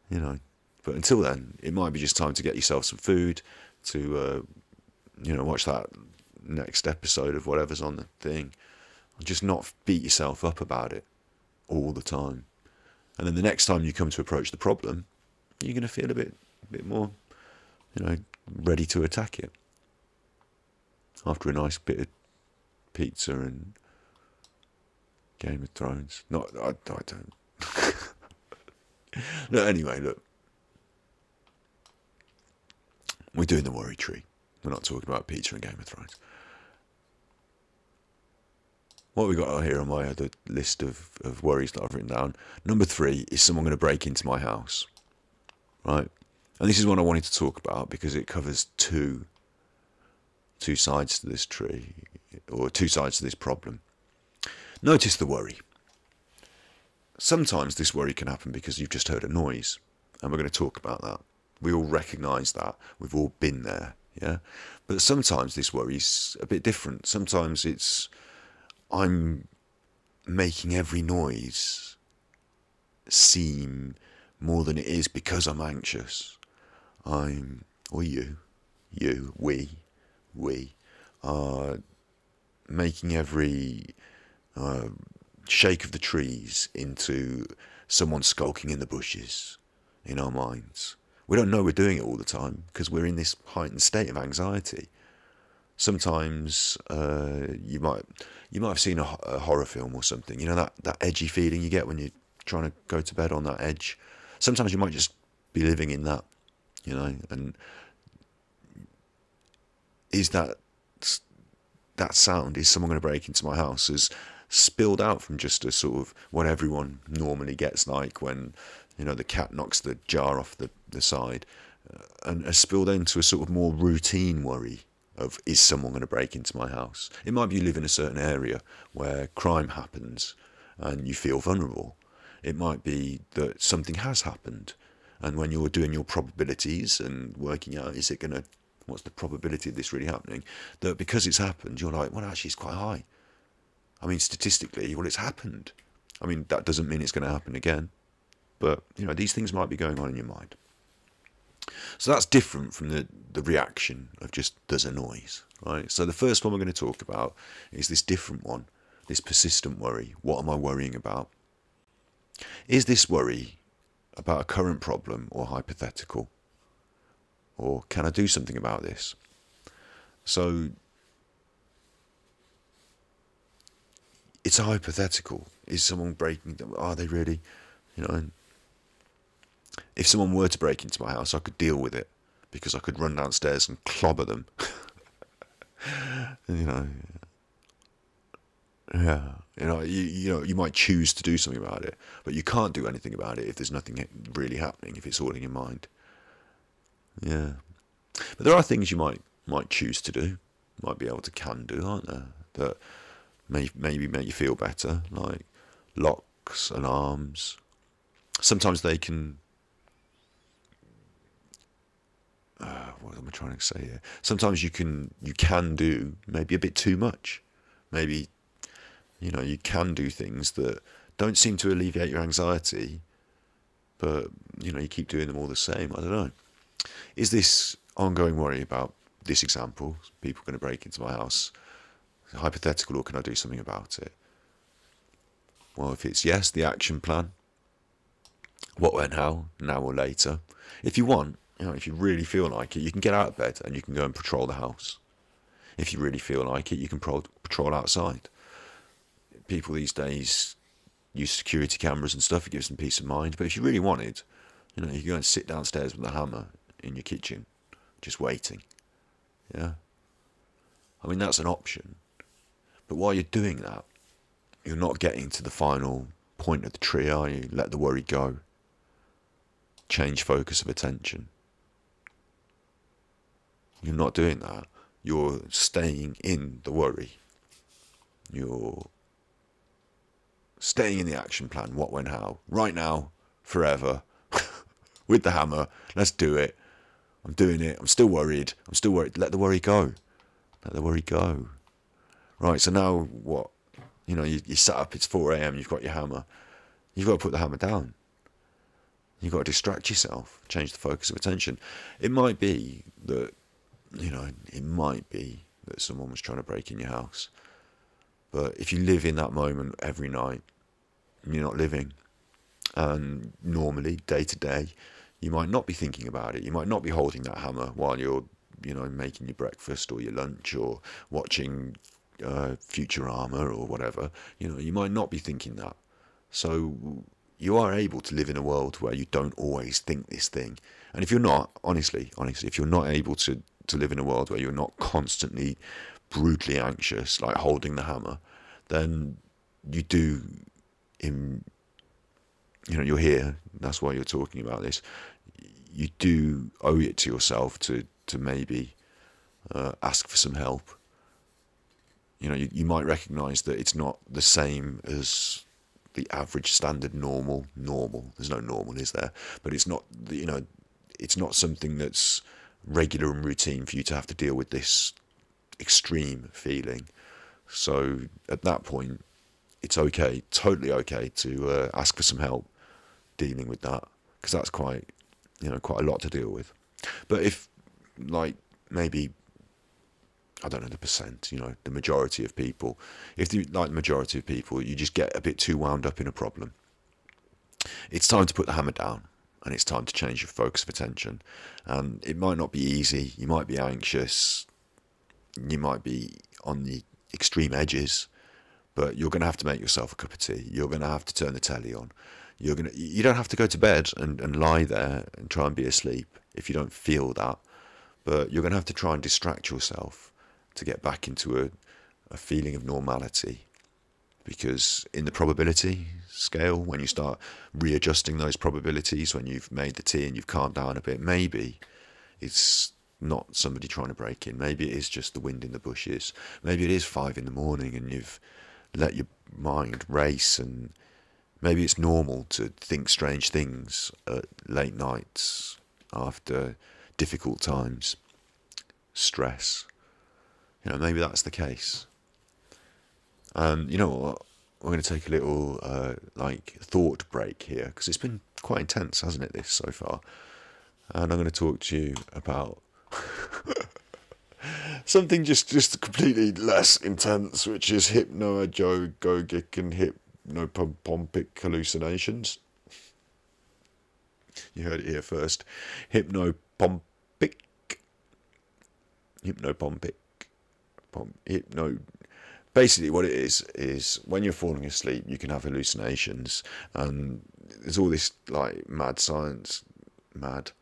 But until then, it might be just time to get yourself some food, to, watch that next episode of whatever's on the thing. Just not beat yourself up about it all the time. And then the next time you come to approach the problem, you're going to feel a bit more, ready to attack it. After a nice bit of pizza and Game of Thrones. I don't. No, anyway, look. We're doing the worry tree. We're not talking about pizza and Game of Thrones. What we got here on my other list of worries that I've written down. Number 3 is someone going to break into my house. Right? And this is what I wanted to talk about because it covers two sides to this tree, or two sides to this problem. Notice the worry. Sometimes this worry can happen because you've just heard a noise, and we're going to talk about that. We all recognise that. We've all been there, yeah? But sometimes this worry's a bit different. Sometimes it's, I'm making every noise seem more than it is because I'm anxious. We are making every shake of the trees into someone skulking in the bushes in our minds. We don't know we're doing it all the time because we're in this heightened state of anxiety. Sometimes you might have seen a horror film or something. That edgy feeling you get when you're trying to go to bed on that edge. Sometimes you might just be living in that, and is that sound, is someone going to break into my house, has spilled out from just a sort of what everyone normally gets like when, the cat knocks the jar off the side, and has spilled into a sort of more routine worry of, is someone going to break into my house? It might be you live in a certain area where crime happens and you feel vulnerable. It might be that something has happened, and when you're doing your probabilities and working out, what's the probability of this really happening, that because it's happened, you're like, well, actually it's quite high. I mean, statistically, well, it's happened. I mean, that doesn't mean it's going to happen again, but these things might be going on in your mind. So that's different from the reaction of just, there's a noise, right? So the first one we're going to talk about is this different one, this persistent worry. What am I worrying about? Is this worry about a current problem or hypothetical? Or can I do something about this? So it's a hypothetical. Is someone breaking? Are they really? If someone were to break into my house, I could deal with it because I could run downstairs and clobber them. You might choose to do something about it, but you can't do anything about it if there's nothing really happening, if it's all in your mind. Yeah. But there are things you might choose to do, might be able to can do, aren't there? That maybe make you feel better, like locks, alarms. Sometimes they can... what am I trying to say here? Sometimes you can do maybe a bit too much. Maybe, you can do things that don't seem to alleviate your anxiety, but, you keep doing them all the same. I don't know. Is this ongoing worry about this example, people going to break into my house, hypothetical, or can I do something about it? Well, if it's yes, the action plan. What, when, how, now or later. If you want, if you really feel like it, you can get out of bed and you can go and patrol the house. If you really feel like it, you can patrol outside. People these days use security cameras and stuff. It gives them peace of mind. But if you really wanted, you can go and sit downstairs with a hammer in your kitchen, just waiting. Yeah. I mean, that's an option. But while you're doing that, you're not getting to the final point of the tree, are you? Let the worry go. Change focus of attention. You're not doing that. You're staying in the worry. You're staying in the action plan, what, when, how. Right now, forever, with the hammer. Let's do it. I'm doing it. I'm still worried. Let the worry go. Let the worry go. Right, so now what? You know, you sat up, it's 4 a.m, you've got your hammer. You've got to put the hammer down. You've got to distract yourself, change the focus of attention. It might be that, someone was trying to break in your house. But if you live in that moment every night, you're not living. And normally, day to day, you might not be thinking about it. You might not be holding that hammer while you're, making your breakfast or your lunch or watching Futurama or whatever. You might not be thinking that. So you are able to live in a world where you don't always think this thing. And if you're not, honestly, if you're not able to live in a world where you're not constantly brutally anxious, like holding the hammer, then you do, you're here, that's why you're talking about this. You do owe it to yourself to maybe ask for some help. You might recognise that it's not the same as the average standard normal. There's no normal, is there? But it's not, it's not something that's regular and routine for you to have to deal with this extreme feeling. So at that point, it's okay, totally okay to ask for some help dealing with that, because that's quite a lot to deal with. But if, maybe, I don't know the percent, the majority of people, you just get a bit too wound up in a problem, it's time to put the hammer down, and it's time to change your focus of attention. And it might not be easy, you might be anxious, you might be on the extreme edges, but you're going to have to make yourself a cup of tea. You're going to have to turn the telly on. You don't have to go to bed and lie there and try and be asleep if you don't feel that, but you're going to have to try and distract yourself to get back into a feeling of normality. Because in the probability scale, when you start readjusting those probabilities, when you've made the tea and you've calmed down a bit, maybe it's not somebody trying to break in. Maybe it is just the wind in the bushes. Maybe it is 5 a.m. and you've let your mind race, and maybe it's normal to think strange things at late nights after difficult times, stress. Maybe that's the case. And you know what? We're going to take a little thought break here, because it's been quite intense, hasn't it, this so far? And I'm going to talk to you about something just completely less intense, which is hypnagogic and hypnopompic hallucinations. You heard it here first. Hypnopompic. Basically what it is when you're falling asleep, you can have hallucinations, and there's all this mad science. That's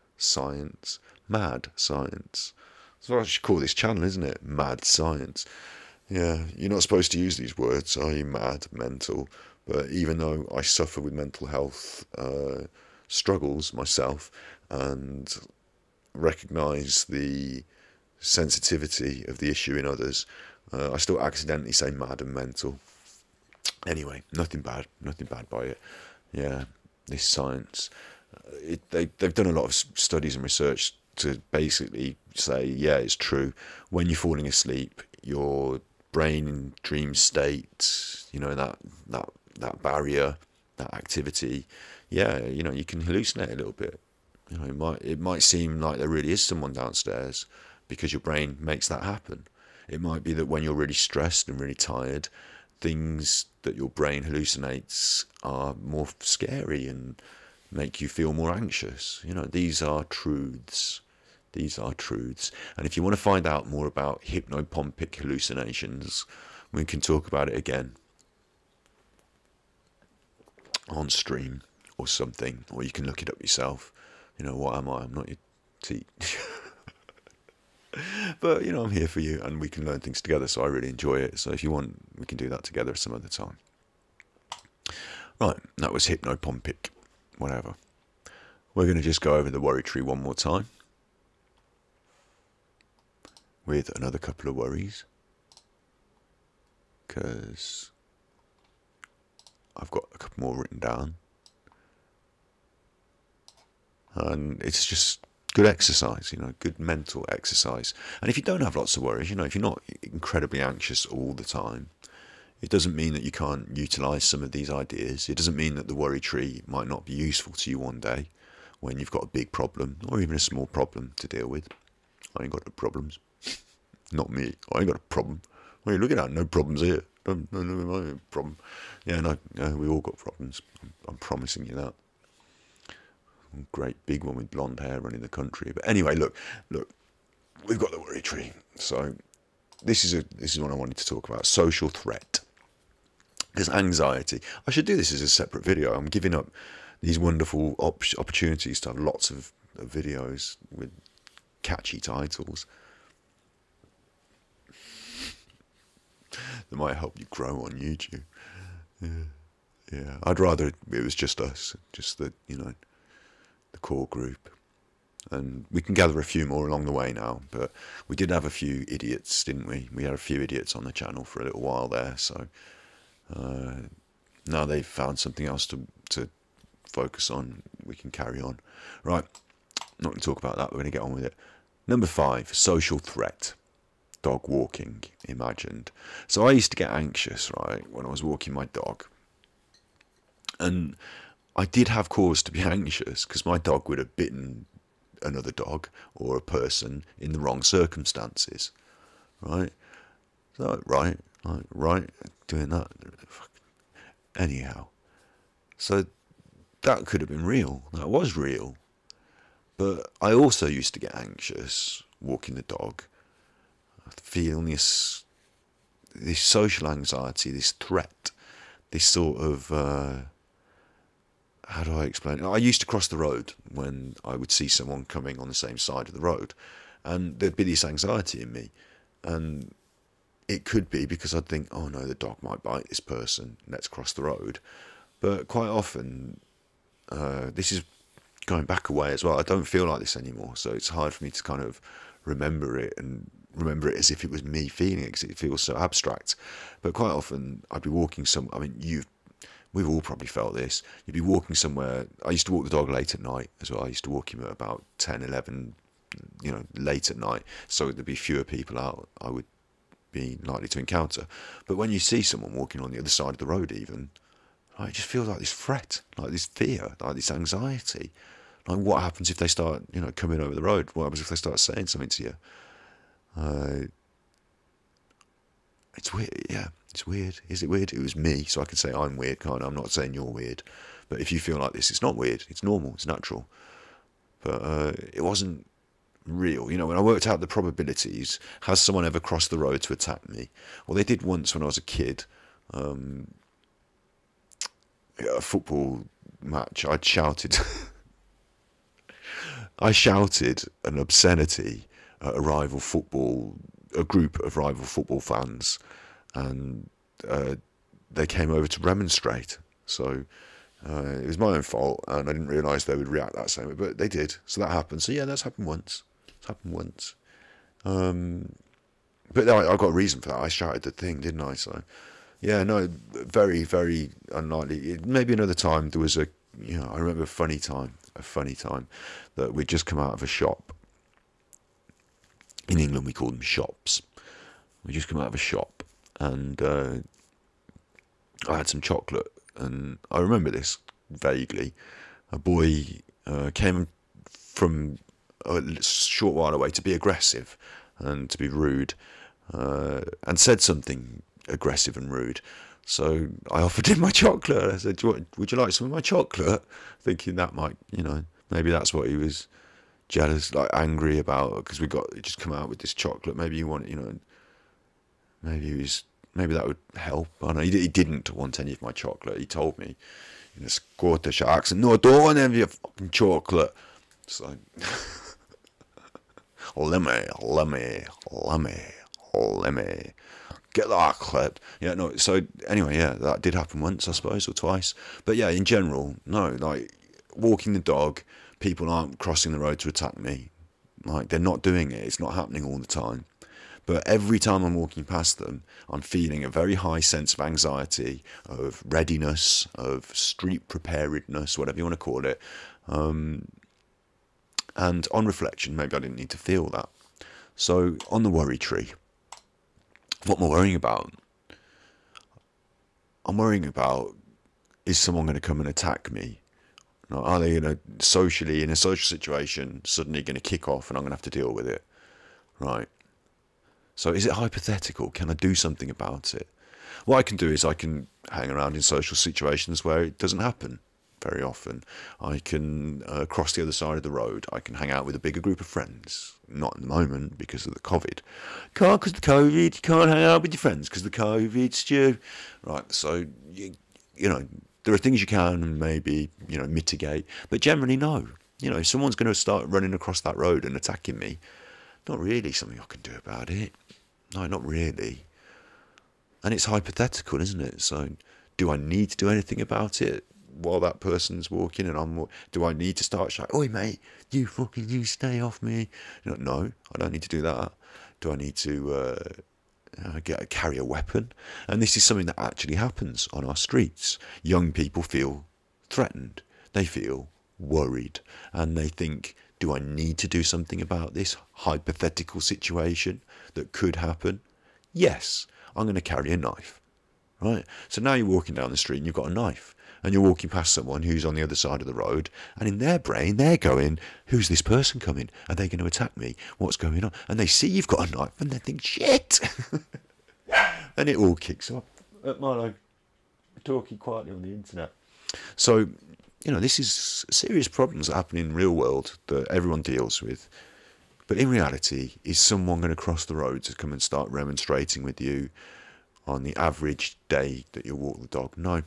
what I should call this channel, isn't it? Mad science. Yeah, you're not supposed to use these words, are you? Mad, mental. But even though I suffer with mental health struggles myself, and recognise the sensitivity of the issue in others, I still accidentally say mad and mental. Anyway, nothing bad by it. Yeah, this science. They've done a lot of studies and research to basically say, yeah, it's true. When you're falling asleep, your brain in dream state, that barrier, that activity, yeah, you can hallucinate a little bit. It might seem like there really is someone downstairs, because your brain makes that happen. It might be that when you're really stressed and really tired, things that your brain hallucinates are more scary and make you feel more anxious. These are truths. And if you want to find out more about hypnopompic hallucinations, we can talk about it again on stream or something, or you can look it up yourself. What am I? I'm not your teacher. But, you know, I'm here for you and we can learn things together, so I really enjoy it. So if you want, we can do that together some other time. Right, that was hypnopompic, whatever. We're going to just go over the worry tree one more time with another couple of worries, because I've got a couple more written down. And it's just good exercise, you know, good mental exercise. And if you don't have lots of worries, you know, if you're not incredibly anxious all the time, it doesn't mean that you can't utilise some of these ideas. It doesn't mean that the worry tree might not be useful to you one day when you've got a big problem or even a small problem to deal with. I ain't got no problems. Not me. I ain't got a problem. What are you looking at? No problems here. No problem. Yeah, no, we all got problems. I'm promising you that. Great big one with blonde hair running the country. But anyway, look, we've got the worry tree. So this is what I wanted to talk about: social threat. Because anxiety, I should do this as a separate video. I'm giving up these wonderful opportunities to have lots of videos with catchy titles that might help you grow on YouTube. Yeah. I'd rather it was just us, just the, you know, the core group. And we can gather a few more along the way now, but we did have a few idiots, didn't we? We had a few idiots on the channel for a little while there, so now they've found something else to focus on. We can carry on. Right, not going to talk about that, we're going to get on with it. Number 5, social threat. Dog walking, imagined. So I used to get anxious, right, when I was walking my dog. And I did have cause to be anxious, because my dog would have bitten another dog or a person in the wrong circumstances, right? So, right, doing that. Anyhow, so that could have been real. That was real. But I also used to get anxious walking the dog, feeling this social anxiety, this threat, this sort of, how do I explain it? I used to cross the road when I would see someone coming on the same side of the road, and there'd be this anxiety in me. And it could be because I'd think, oh no, the dog might bite this person, let's cross the road. But quite often, this is going back a way as well, I don't feel like this anymore, so it's hard for me to kind of remember it and remember it as if it was me feeling it, because it feels so abstract. But quite often I'd be walking I mean, we've all probably felt this. You'd be walking somewhere. I used to walk the dog late at night as well. I used to walk him at about 10, 11, you know, late at night, so there'd be fewer people out I would be likely to encounter. But when you see someone walking on the other side of the road even, I just feel like this threat, like this fear, like this anxiety. Like, what happens if they start, you know, coming over the road? What happens if they start saying something to you? It's weird, yeah, it's weird. Is it weird? It was me, so I can say I'm weird, can't I? I'm not saying you're weird. But if you feel like this, it's not weird, it's normal, it's natural. But it wasn't real. You know, when I worked out the probabilities, has someone ever crossed the road to attack me? Well, they did once when I was a kid. A football match, I shouted an obscenity at a group of rival football fans, and they came over to remonstrate. So it was my own fault, and I didn't realise they would react that same way, but they did. So that happened. So yeah, that's happened once. It's happened once. But I got a reason for that. I shouted the thing, didn't I? So yeah, no, very, very unlikely. Maybe another time there was I remember a funny time that we'd just come out of a shop. In England, we call them shops. We just come out of a shop, and I had some chocolate, and I remember this vaguely. A boy came from a short while away to be aggressive and to be rude, and said something aggressive and rude. So I offered him my chocolate. I said, would you like some of my chocolate? Thinking that might, maybe that's what he was jealous, like angry about, because we just come out with this chocolate. Maybe you want, maybe that would help. I don't know. He didn't want any of my chocolate. He told me in a Scottish accent, no, I don't want any of your fucking chocolate. So let me get that clipped. Yeah, no. So anyway, yeah, that did happen once, I suppose, or twice. But yeah, in general, no. Like walking the dog, people aren't crossing the road to attack me. Like they're not doing it. It's not happening all the time. But every time I'm walking past them, I'm feeling a very high sense of anxiety, of readiness, of street preparedness, whatever you want to call it. And on reflection, maybe I didn't need to feel that. So on the worry tree, what am I worrying about? I'm worrying about, is someone going to come and attack me? Are they going to socially, in a social situation, suddenly going to kick off and I'm going to have to deal with it? Right. So is it hypothetical? Can I do something about it? What I can do is I can hang around in social situations where it doesn't happen very often. I can cross the other side of the road. I can hang out with a bigger group of friends. Not at the moment because of the COVID. Can't because of the COVID. You can't hang out with your friends because of the COVID, Stu. Right, so, you know, there are things you can maybe, mitigate. But generally, no. If someone's going to start running across that road and attacking me, not really something I can do about it. No, not really. And it's hypothetical, isn't it? So, do I need to do anything about it while that person's walking and do I need to start shouting, "Oi, mate, you stay off me"? No, I don't need to do that. Do I need to carry a weapon? And this is something that actually happens on our streets. Young people feel threatened. They feel worried. And they think, do I need to do something about this hypothetical situation that could happen? Yes, I'm going to carry a knife. Right? So now you're walking down the street and you've got a knife. And you're walking past someone who's on the other side of the road. And in their brain, they're going, who's this person coming? Are they going to attack me? What's going on? And they see you've got a knife and they think, shit! And it all kicks off. Marlo, talking quietly on the internet. So, this is serious problems that happen in the real world that everyone deals with. But in reality, is someone going to cross the road to come and start remonstrating with you on the average day that you walk the dog? No,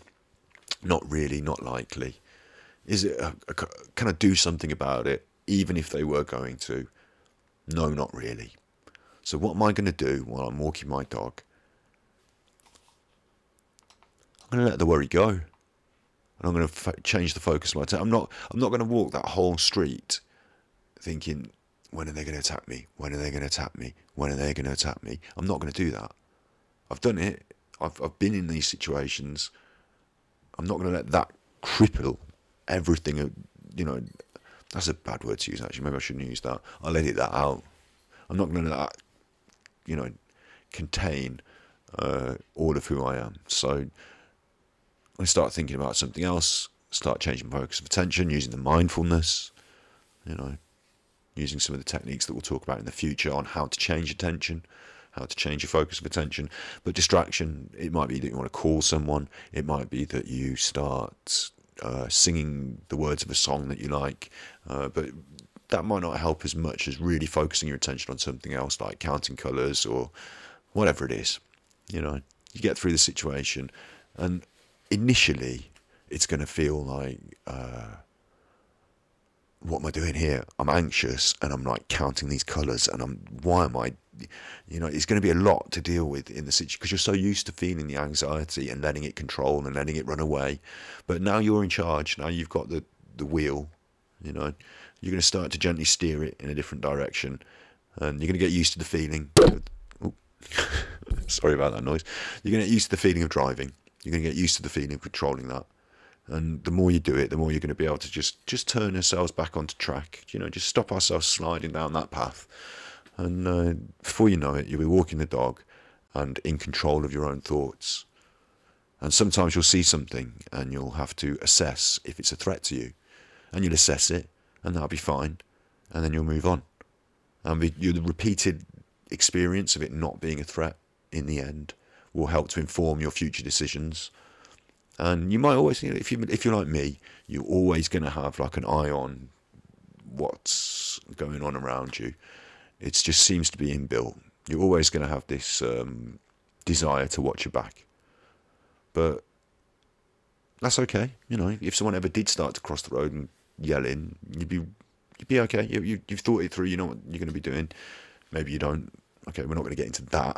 not really, not likely. Is it? Can I do something about it, even if they were going to? No, not really. So what am I going to do while I'm walking my dog? I'm going to let the worry go. And I'm going to change the focus of my attention. I'm not going to walk that whole street thinking, when are they going to attack me? When are they going to attack me? When are they going to attack me? I'm not going to do that. I've done it. I've been in these situations. I'm not going to let that cripple everything. That's a bad word to use, actually. Maybe I shouldn't use that. I'll edit that out. I'm not going to let that, contain all of who I am. So I start thinking about something else, start changing focus of attention, using the mindfulness, using some of the techniques that we'll talk about in the future on how to change attention, how to change your focus of attention. But distraction, it might be that you want to call someone, it might be that you start singing the words of a song that you like, but that might not help as much as really focusing your attention on something else like counting colours or whatever it is. You get through the situation and initially it's going to feel like, what am I doing here? I'm anxious and I'm like counting these colours and why am I, it's going to be a lot to deal with in the situation because you're so used to feeling the anxiety and letting it control and letting it run away. But now you're in charge. Now you've got the wheel, you're going to start to gently steer it in a different direction and you're going to get used to the feeling. Sorry about that noise. You're going to get used to the feeling of driving. You're going to get used to the feeling of controlling that. And the more you do it, the more you're going to be able to just turn ourselves back onto track. Just stop ourselves sliding down that path. And before you know it, you'll be walking the dog and in control of your own thoughts. And sometimes you'll see something and you'll have to assess if it's a threat to you. And you'll assess it and that'll be fine. And then you'll move on. And the repeated experience of it not being a threat in the end will help to inform your future decisions. And you might always, if you're like me, you're always going to have like an eye on what's going on around you. It just seems to be inbuilt. You're always going to have this desire to watch your back. But that's okay. If someone ever did start to cross the road and yelling, you'd be you'd be okay. You've thought it through. You know what you're going to be doing. Maybe you don't. Okay, we're not going to get into that.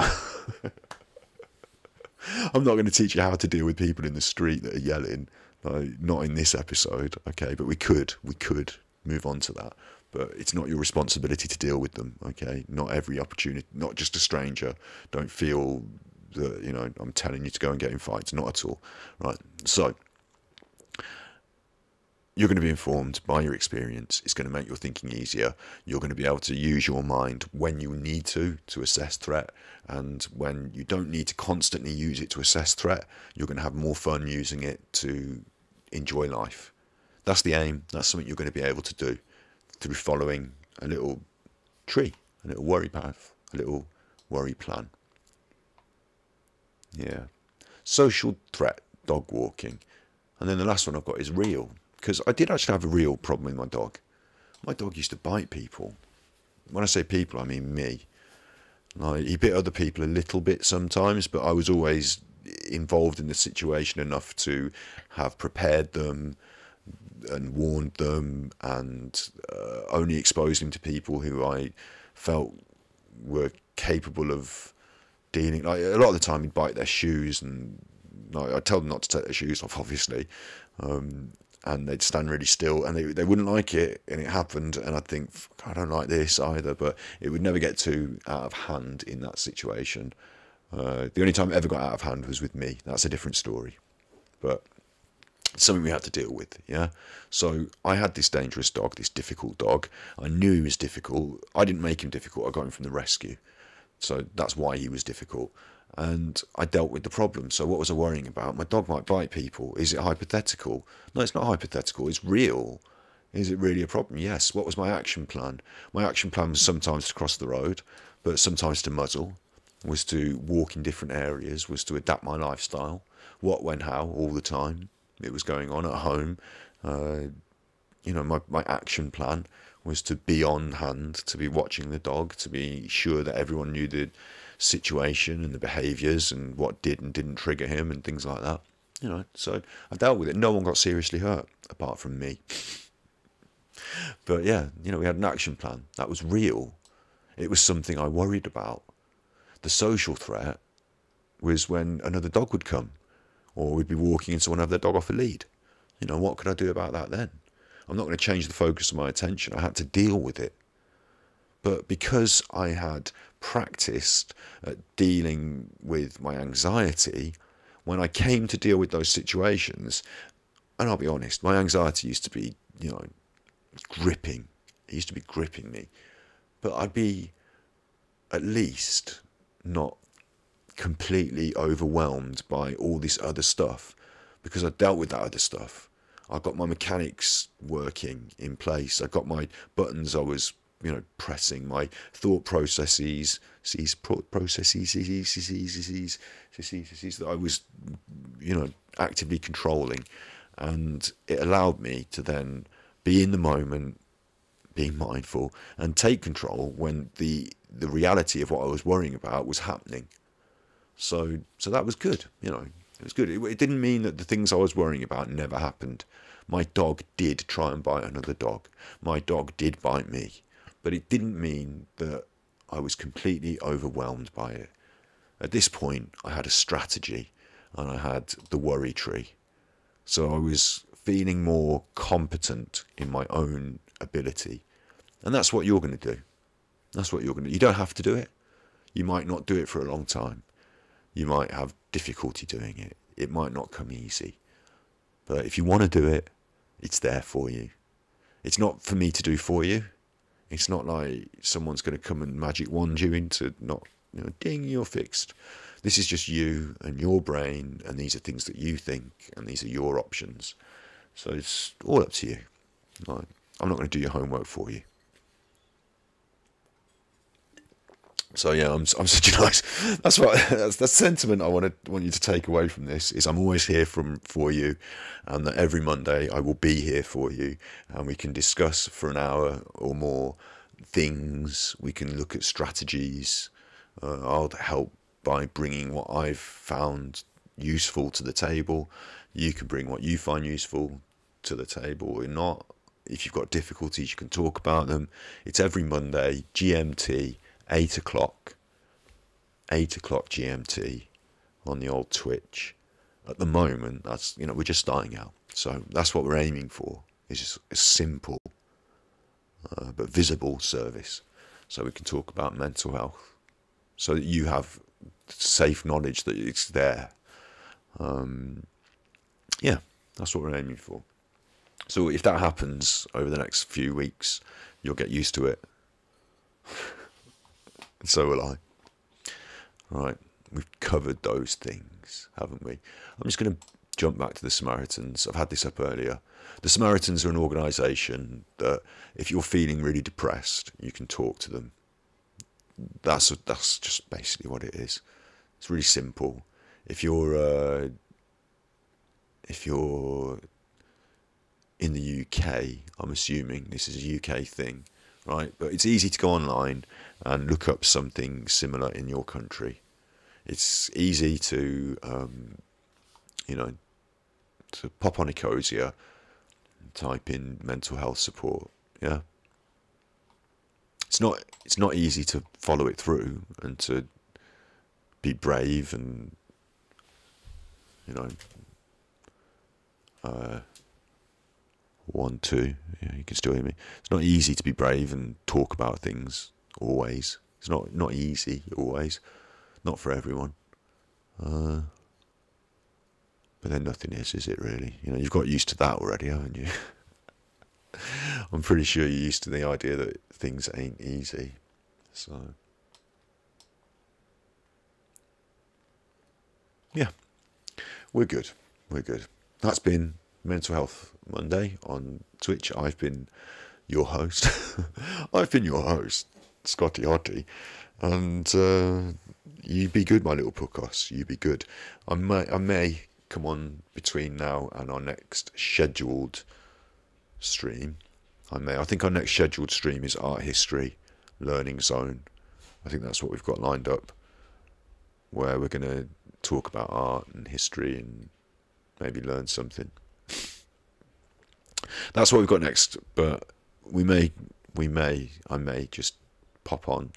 I'm not going to teach you how to deal with people in the street that are yelling. Not in this episode. Okay, but we could move on to that. But it's not your responsibility to deal with them. Okay, not every opportunity. Not just a stranger. Don't feel that, you know, I'm telling you to go and get in fights. Not at all. Right. So you're going to be informed by your experience. It's going to make your thinking easier. You're going to be able to use your mind when you need to assess threat, and when you don't need to constantly use it to assess threat, you're going to have more fun using it to enjoy life. That's the aim. That's something you're going to be able to do through following a little tree, a little worry path, a little worry plan. Yeah. Social threat, dog walking. And then the last one I've got is real. Because I did actually have a real problem with my dog. My dog used to bite people. When I say people, I mean me. Like, he bit other people a little bit sometimes, but I was always involved in the situation enough to have prepared them and warned them, and only exposed him to people who I felt were capable of dealing. Like, a lot of the time he'd bite their shoes, and like, I'd tell them not to take their shoes off, obviously. And they'd stand really still, and they wouldn't like it, and it happened, and I'd think, I don't like this either, but it would never get too out of hand in that situation. The only time it ever got out of hand was with me. That's a different story, but it's something we had to deal with, yeah? So I had this dangerous dog, this difficult dog. I knew he was difficult. I didn't make him difficult. I got him from the rescue. So that's why he was difficult. And I dealt with the problem. So what was I worrying about? My dog might bite people. Is it hypothetical? No, it's not hypothetical. It's real. Is it really a problem? Yes. What was my action plan? My action plan was sometimes to cross the road, but sometimes to muzzle, was to walk in different areas, was to adapt my lifestyle. What, when, how, all the time. It was going on at home. You know, my action plan was to be on hand, to be watching the dog, to be sure that everyone knew the situation and the behaviours and what did and didn't trigger him and things like that. You know, so I dealt with it. No one got seriously hurt apart from me. But yeah, you know, we had an action plan. That was real. It was something I worried about. The social threat was when another dog would come, or we'd be walking and someone have their dog off a lead. You know, what could I do about that then? I'm not going to change the focus of my attention. I had to deal with it. But because I had practiced at dealing with my anxiety, when I came to deal with those situations, and I'll be honest, my anxiety used to be, you know, gripping. It used to be gripping me. But I'd be at least not completely overwhelmed by all this other stuff, because I dealt with that other stuff. I got my mechanics working in place. I got my buttons I was, you know, pressing, my thought processes that I was, you know, actively controlling. And it allowed me to then be in the moment, being mindful, and take control when the reality of what I was worrying about was happening. So that was good, you know. It was good. It didn't mean that the things I was worrying about never happened. My dog did try and bite another dog. My dog did bite me. But it didn't mean that I was completely overwhelmed by it. At this point, I had a strategy, and I had the worry tree. So I was feeling more competent in my own ability. And that's what you're going to do. That's what you're going to do. You don't have to do it. You might not do it for a long time. You might have difficulty doing it. It might not come easy. But if you want to do it, it's there for you. It's not for me to do for you. It's not like someone's going to come and magic wand you into not, you know, ding, you're fixed. This is just you and your brain, and these are things that you think, and these are your options. So it's all up to you. Like, I'm not going to do your homework for you. So yeah, I'm such a nice. That's the sentiment I want you to take away from this is I'm always here for you, and that every Monday I will be here for you, and we can discuss for an hour or more things. We can look at strategies. I'll help by bringing what I've found useful to the table. You can bring what you find useful to the table or not. if you've got difficulties, you can talk about them. It's every Monday, GMT, 8 o'clock. 8 o'clock GMT on the old Twitch. At the moment, that's, we're just starting out. So that's what we're aiming for. It's just a simple but visible service. So we can talk about mental health. So that you have safe knowledge that it's there. Yeah, that's what we're aiming for. So if that happens over the next few weeks, you'll get used to it. And so will I. Right, we've covered those things, haven't we? I'm just going to jump back to the Samaritans. I've had this up earlier. The Samaritans are an organisation that if you're feeling really depressed, you can talk to them. That's just basically what it is. It's really simple. If you're in the UK, I'm assuming this is a UK thing, right? But it's easy to go online and look up something similar in your country. It's easy to, to pop on Ecosia, type in mental health support. Yeah, it's not easy to follow it through and to be brave and one, two. Yeah, you can still hear me. It's not easy to be brave and talk about things always. It's not easy always. Not for everyone. But then nothing is it really? You've got used to that already, haven't you? I'm pretty sure you're used to the idea that things ain't easy. So, yeah, we're good. We're good. That's been Mental Health Monday on Twitch. I've been your host. Scotty Hoddy. And you be good, my little podcast. You be good. I may come on between now and our next scheduled stream. I think our next scheduled stream is Art History Learning Zone. I think that's what we've got lined up, where we're going to talk about art and history and maybe learn something. That's what we've got next, but I may just pop on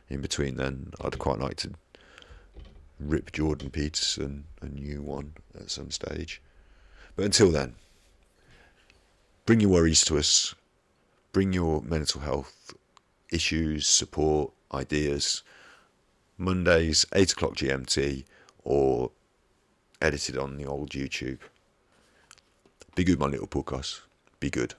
in between then. I'd quite like to rip Jordan Peterson a new one at some stage. But until then, bring your worries to us. Bring your mental health issues, support, ideas. Mondays, 8 o'clock GMT, or edited on the old YouTube. Be good, my little podcast. Be good.